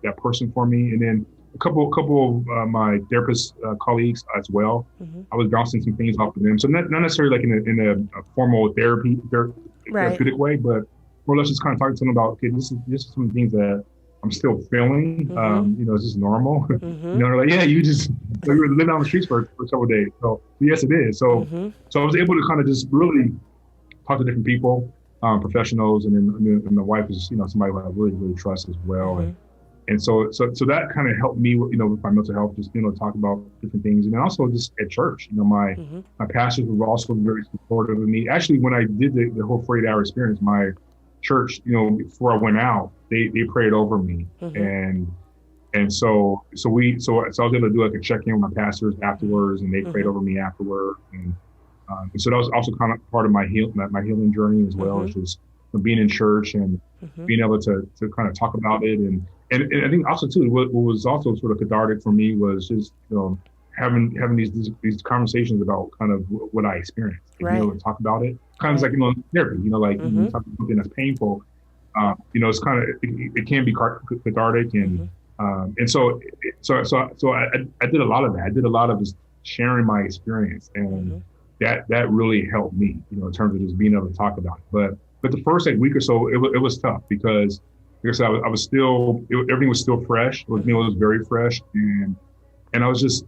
that person for me, and then a couple of my therapist colleagues as well. I was bouncing some things off of them. So not necessarily like in a formal therapeutic way, but more or less just kind of talking to them about, okay, this is some of the things that I'm still feeling. Is this normal? They're like, yeah, you were living on the streets for several days. So yes, it is. So I was able to kind of just really talk to different people, professionals, and then and my wife is somebody who I really, really trust as well. And so that kind of helped me, with my mental health, just, talk about different things. And then also just at church, my pastors were also very supportive of me. Actually, when I did the whole 48-hour experience, my church, before I went out, they prayed over me. And so I was able to do like a check-in with my pastors afterwards, and they prayed over me afterward. And so that was also kind of part of my healing journey as well, is just being in church and being able to kind of talk about it. And I think also too, what was also sort of cathartic for me was just, having these conversations about kind of what I experienced, and talk about it. Kind of like, therapy, like you talk about something that's painful, it's kind of, it can be cathartic. And so I did a lot of that. I did a lot of just sharing my experience, and that really helped me, in terms of just being able to talk about it. But the first week or so, it was tough because, like I said, I was still, everything was still fresh. It was very fresh, and I was just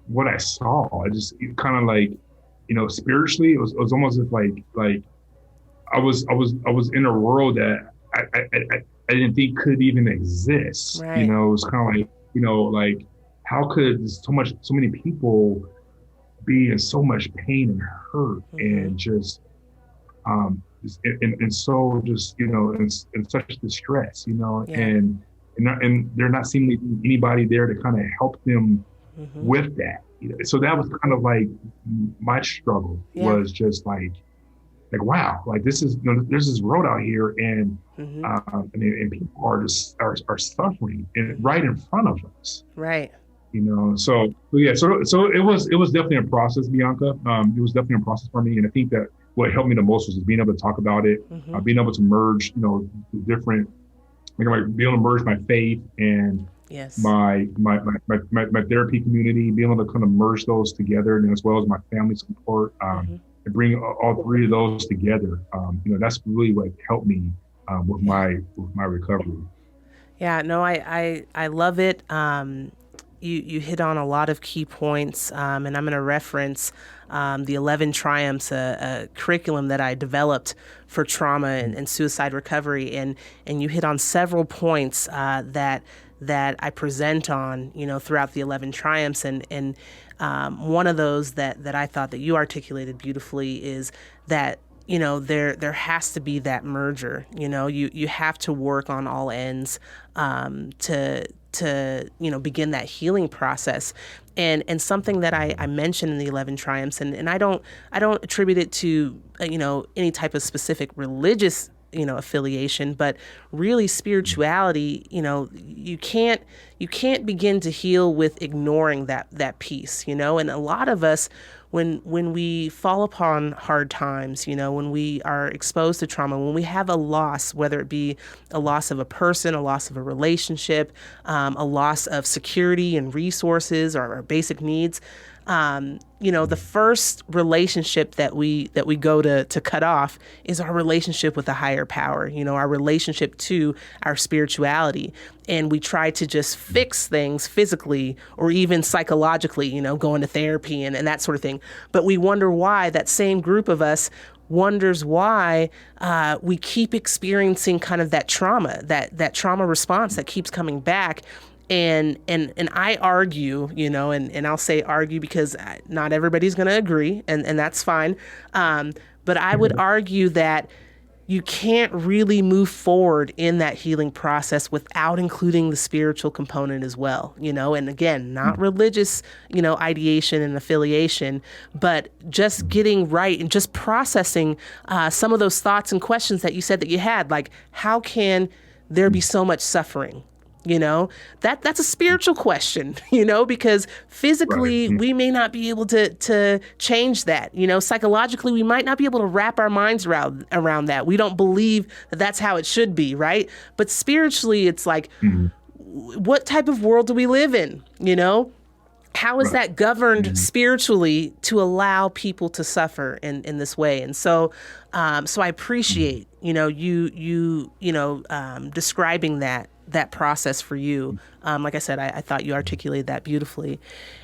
what I saw. I just kind of like, spiritually, it was almost as like I was in a world that I didn't think could even exist. Right. It was kind of like, like how could so many people be in so much pain and hurt, and just and so just, in such distress, Yeah. and they're not seemingly anybody there to kind of help them Hmm. with that. So that was kind of like my struggle, Yeah. was just like wow, like this is, there's this road out here, Hmm. and people are suffering right in front of us. Right. So yeah, so it was definitely a process, Bianca. It was definitely a process for me, and I think that what helped me the most was just being able to talk about it, Hmm. being able to merge, different, like being able to merge my faith and Yes. my therapy community, being able to kind of merge those together, and as well as my family support, Hmm. and bring all three of those together. That's really what helped me with Yeah. my recovery. Yeah, no, I love it. You hit on a lot of key points, and I'm going to reference the 11 Triumphs, a curriculum that I developed for trauma and suicide recovery, and you hit on several points that I present on, throughout the 11 Triumphs, and one of those that I thought that you articulated beautifully is that there has to be that merger. You have to work on all ends to begin that healing process. And something that I mentioned in the 11 Triumphs, and I don't attribute it to any type of specific religious affiliation, but really spirituality. You can't begin to heal with ignoring that piece. And a lot of us, when we fall upon hard times, when we are exposed to trauma, when we have a loss, whether it be a loss of a person, a loss of a relationship, a loss of security and resources, or our basic needs, the first relationship that we go to cut off is our relationship with a higher power, our relationship to our spirituality. And we try to just fix things physically or even psychologically, going to therapy and that sort of thing. But we wonder why that same group of us wonders why we keep experiencing kind of that trauma, that trauma response that keeps coming back. And I argue, and I'll say argue because not everybody's going to agree, and that's fine. But I would argue that you can't really move forward in that healing process without including the spiritual component as well, and again, not religious, ideation and affiliation, but just getting right and just processing some of those thoughts and questions that you said that you had, like, how can there be so much suffering? That's a spiritual question, because Right. physically we may not be able to change that. Psychologically we might not be able to wrap our minds around that. We don't believe that that's how it should be, right? But spiritually, it's like, Mhm. what type of world do we live in? How is Right. that governed Mhm. spiritually to allow people to suffer in this way? And so I Mhm. appreciate describing that process for you. Like I said, I thought you articulated that beautifully.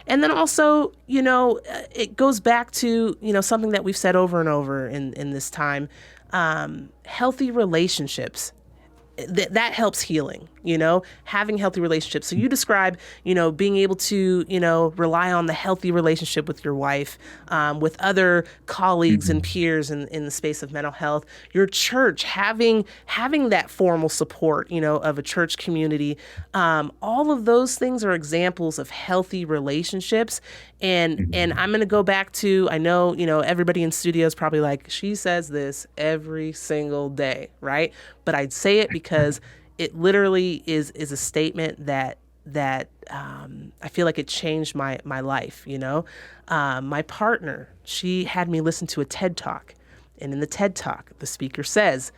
And then also, it goes back to something that we've said over and over in this time: healthy relationships. That helps healing, having healthy relationships. So you describe, being able to, rely on the healthy relationship with your wife, with other colleagues and Mhm. peers in the space of mental health, your church, having that formal support, of a church community. All of those things are examples of healthy relationships. And Mhm. I'm going to go back to, I know, everybody in studio is probably like, she says this every single day, right? But I'd say it because it literally is a statement that I feel like it changed my life. My partner, she had me listen to a TED Talk, and in the TED Talk, the speaker says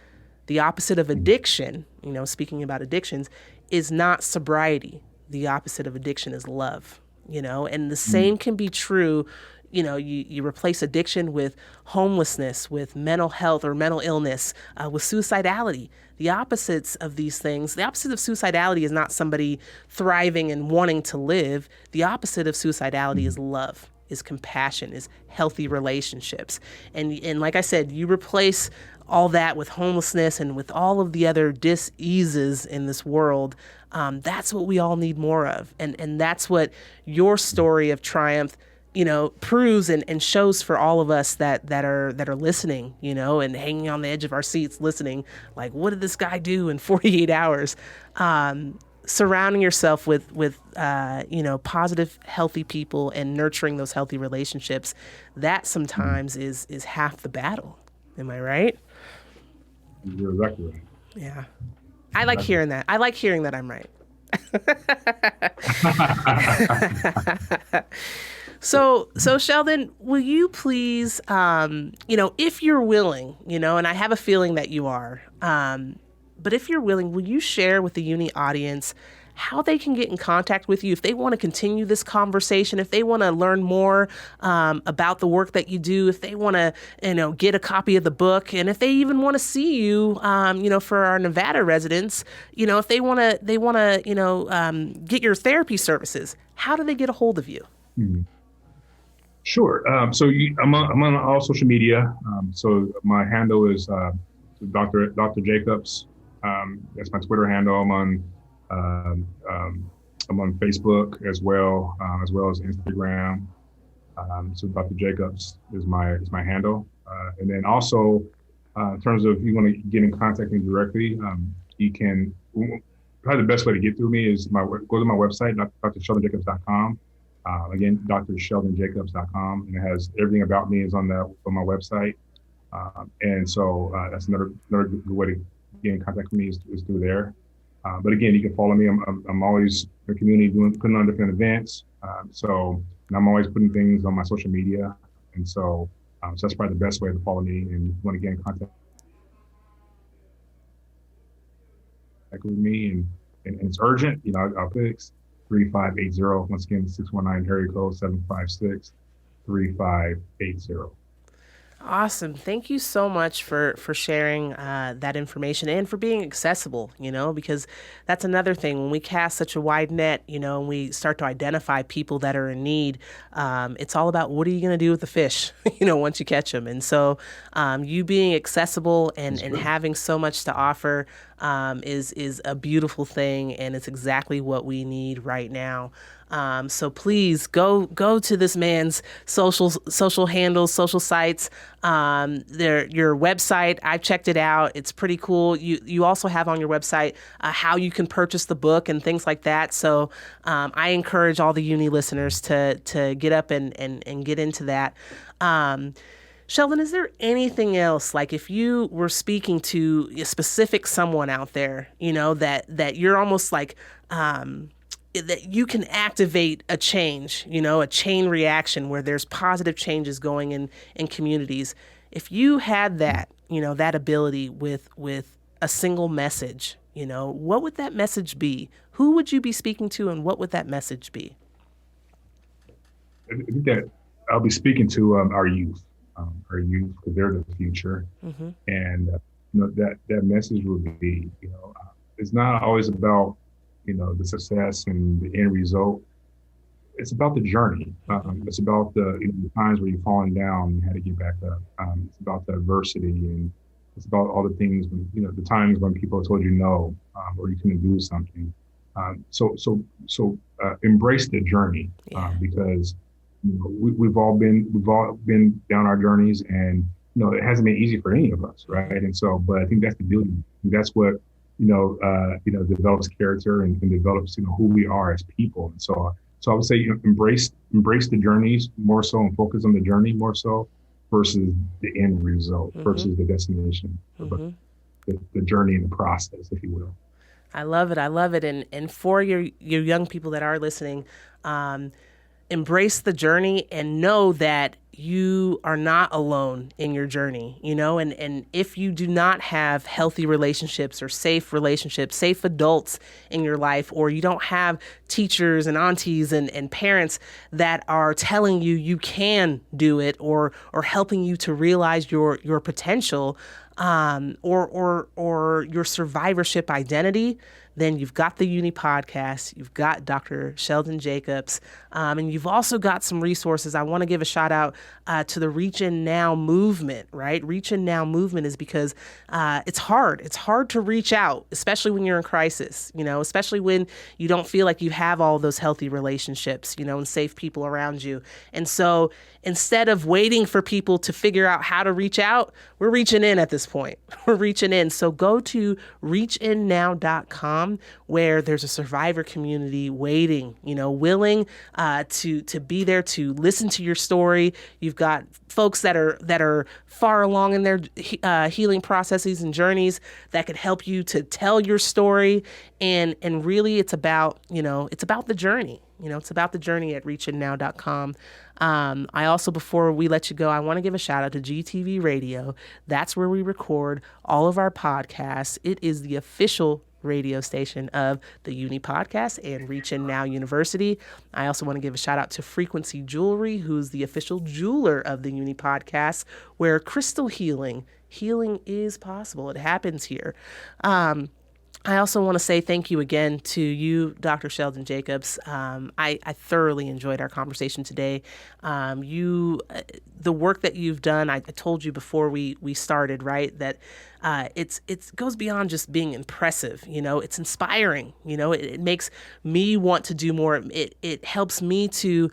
the opposite of addiction, speaking about addictions, is not sobriety. The opposite of addiction is love. And the Mhm. same can be true. You replace addiction with homelessness, with mental health or mental illness, with suicidality. The opposites of these things, the opposite of suicidality is not somebody thriving and wanting to live. The opposite of suicidality is Mhm. love, is compassion, is healthy relationships. And like I said, you replace all that with homelessness and with all of the other dis-eases in this world. That's what we all need more of. And that's what your story of triumph proves and shows for all of us that are listening, and hanging on the edge of our seats listening, like, what did this guy do in 48 hours? Surrounding yourself with positive, healthy people and nurturing those healthy relationships, that sometimes is half the battle. Am I right? You're exactly right. Yeah. I like hearing that. I like hearing that I'm right. So Sheldon, will you please, if you're willing, and I have a feeling that you are, but if you're willing, will you share with the UNNI audience how they can get in contact with you if they want to continue this conversation, if they want to learn more about the work that you do, if they want to, get a copy of the book, and if they even want to see you, for our Nevada residents, if they want to, get your therapy services, how do they get a hold of you? Mm-hmm. Sure. I'm on all social media. So my handle is Dr. Jacobs. That's my Twitter handle. I'm on Facebook as well as Instagram. So Dr. Jacobs is my handle. And then also, in terms of if you want to get in contact with me directly, you can. Probably the best way to get through me is go to my website, drsheldonjacobs.com. Again, drsheldonjacobs.com, and it has everything about me is on my website. And so that's another good way to get in contact with me is through there. But again, you can follow me. I'm always in the community putting on different events. And I'm always putting things on my social media. And so that's probably the best way to follow me. And if you want to get in contact with me and it's urgent, I'll fix 3580. Once again, 619 area code 756-3580. Awesome. Thank you so much for sharing that information and for being accessible, because that's another thing. When we cast such a wide net, and we start to identify people that are in need, it's all about what are you going to do with the fish, once you catch them. And so you being accessible and having so much to offer is a beautiful thing, and it's exactly what we need right now. So please go to this man's social handles, social sites, your website. I've checked it out. It's pretty cool. You also have on your website how you can purchase the book and things like that. So I encourage all the UNNI listeners to get up and get into that. Sheldon, is there anything else, like if you were speaking to a specific someone out there, that you're almost like, that you can activate a change, a chain reaction where there's positive changes going in communities. If you had that, that ability with a single message, what would that message be? Who would you be speaking to, and what would that message be? I think that I'll be speaking to our youth, because they're the future. Mm-hmm. And that message would be, it's not always about the success and the end result. It's about the journey. It's about the times where you've fallen down and had to get back up. It's about the adversity, and it's about all the things when the times when people told you no, or you couldn't do something. So embrace the journey, because we've all been down our journeys, and it hasn't been easy for any of us, right? And so, but I think that's the beauty. That's what develops character and develops, who we are as people. And so I would say, embrace the journeys more so, and focus on the journey more so versus the end result, mm-hmm. versus the destination, mm-hmm. the journey and the process, if you will. I love it. And for your young people that are listening, embrace the journey and know that you are not alone in your journey, and if you do not have healthy relationships or safe relationships, safe adults in your life, or you don't have teachers and aunties and parents that are telling you can do it, or helping you to realize your potential, or your survivorship identity, then you've got the UNNI Podcast, you've got Dr. Sheldon Jacobs, and you've also got some resources. I want to give a shout out to the Reach In Now movement, right? Reach In Now movement is because it's hard. It's hard to reach out, especially when you're in crisis, especially when you don't feel like you have all those healthy relationships, and safe people around you. And so instead of waiting for people to figure out how to reach out, we're reaching in at this point. We're reaching in. So go to reachinnow.com, where there's a survivor community waiting, willing to be there to listen to your story. You've got folks that are far along in their healing processes and journeys that could help you to tell your story. And really it's about the journey. It's about the journey at reachinnow.com. I also, before we let you go, I want to give a shout out to GTV Radio. That's where we record all of our podcasts. It is the official radio station of the UNNI Podcast and Reach In Now University. I also want to give a shout out to Frequency Jewelry, who's the official jeweler of the UNNI Podcast, where crystal healing is possible. It happens here. I also want to say thank you again to you, Dr. Sheldon Jacobs. I thoroughly enjoyed our conversation today. The work that you've done, I told you before we started, right, that it goes beyond just being impressive. It's inspiring. It makes me want to do more. It helps me to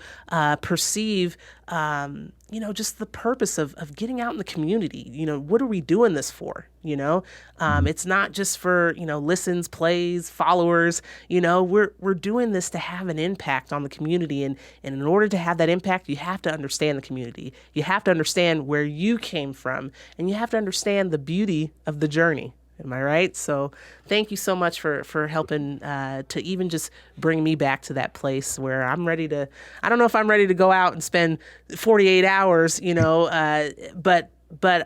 perceive just the purpose of getting out in the community. What are we doing this for? It's not just for, listens, plays, followers. We're doing this to have an impact on the community. And in order to have that impact, you have to understand the community. You have to understand where you came from, and you have to understand the beauty of the journey. Am I right? So thank you so much for helping to even just bring me back to that place where I don't know if I'm ready to go out and spend 48 hours, but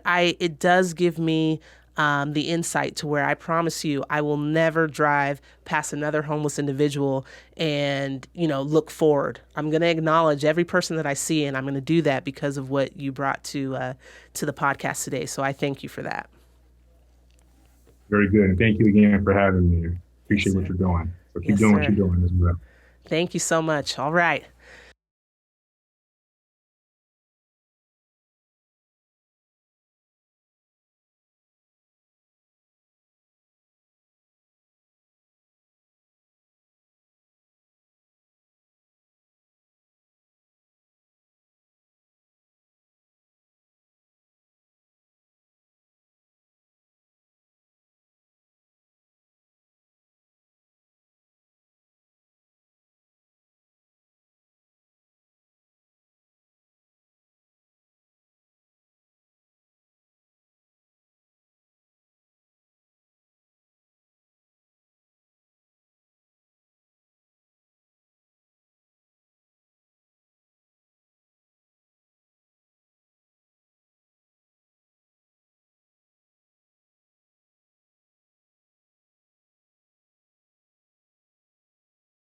it does give me the insight to where I promise you I will never drive past another homeless individual and, look forward. I'm going to acknowledge every person that I see, and I'm going to do that because of what you brought to the podcast today. So I thank you for that. Very good. And thank you again for having me. Appreciate what you're doing. So keep doing what you're doing as well. Thank you so much. All right.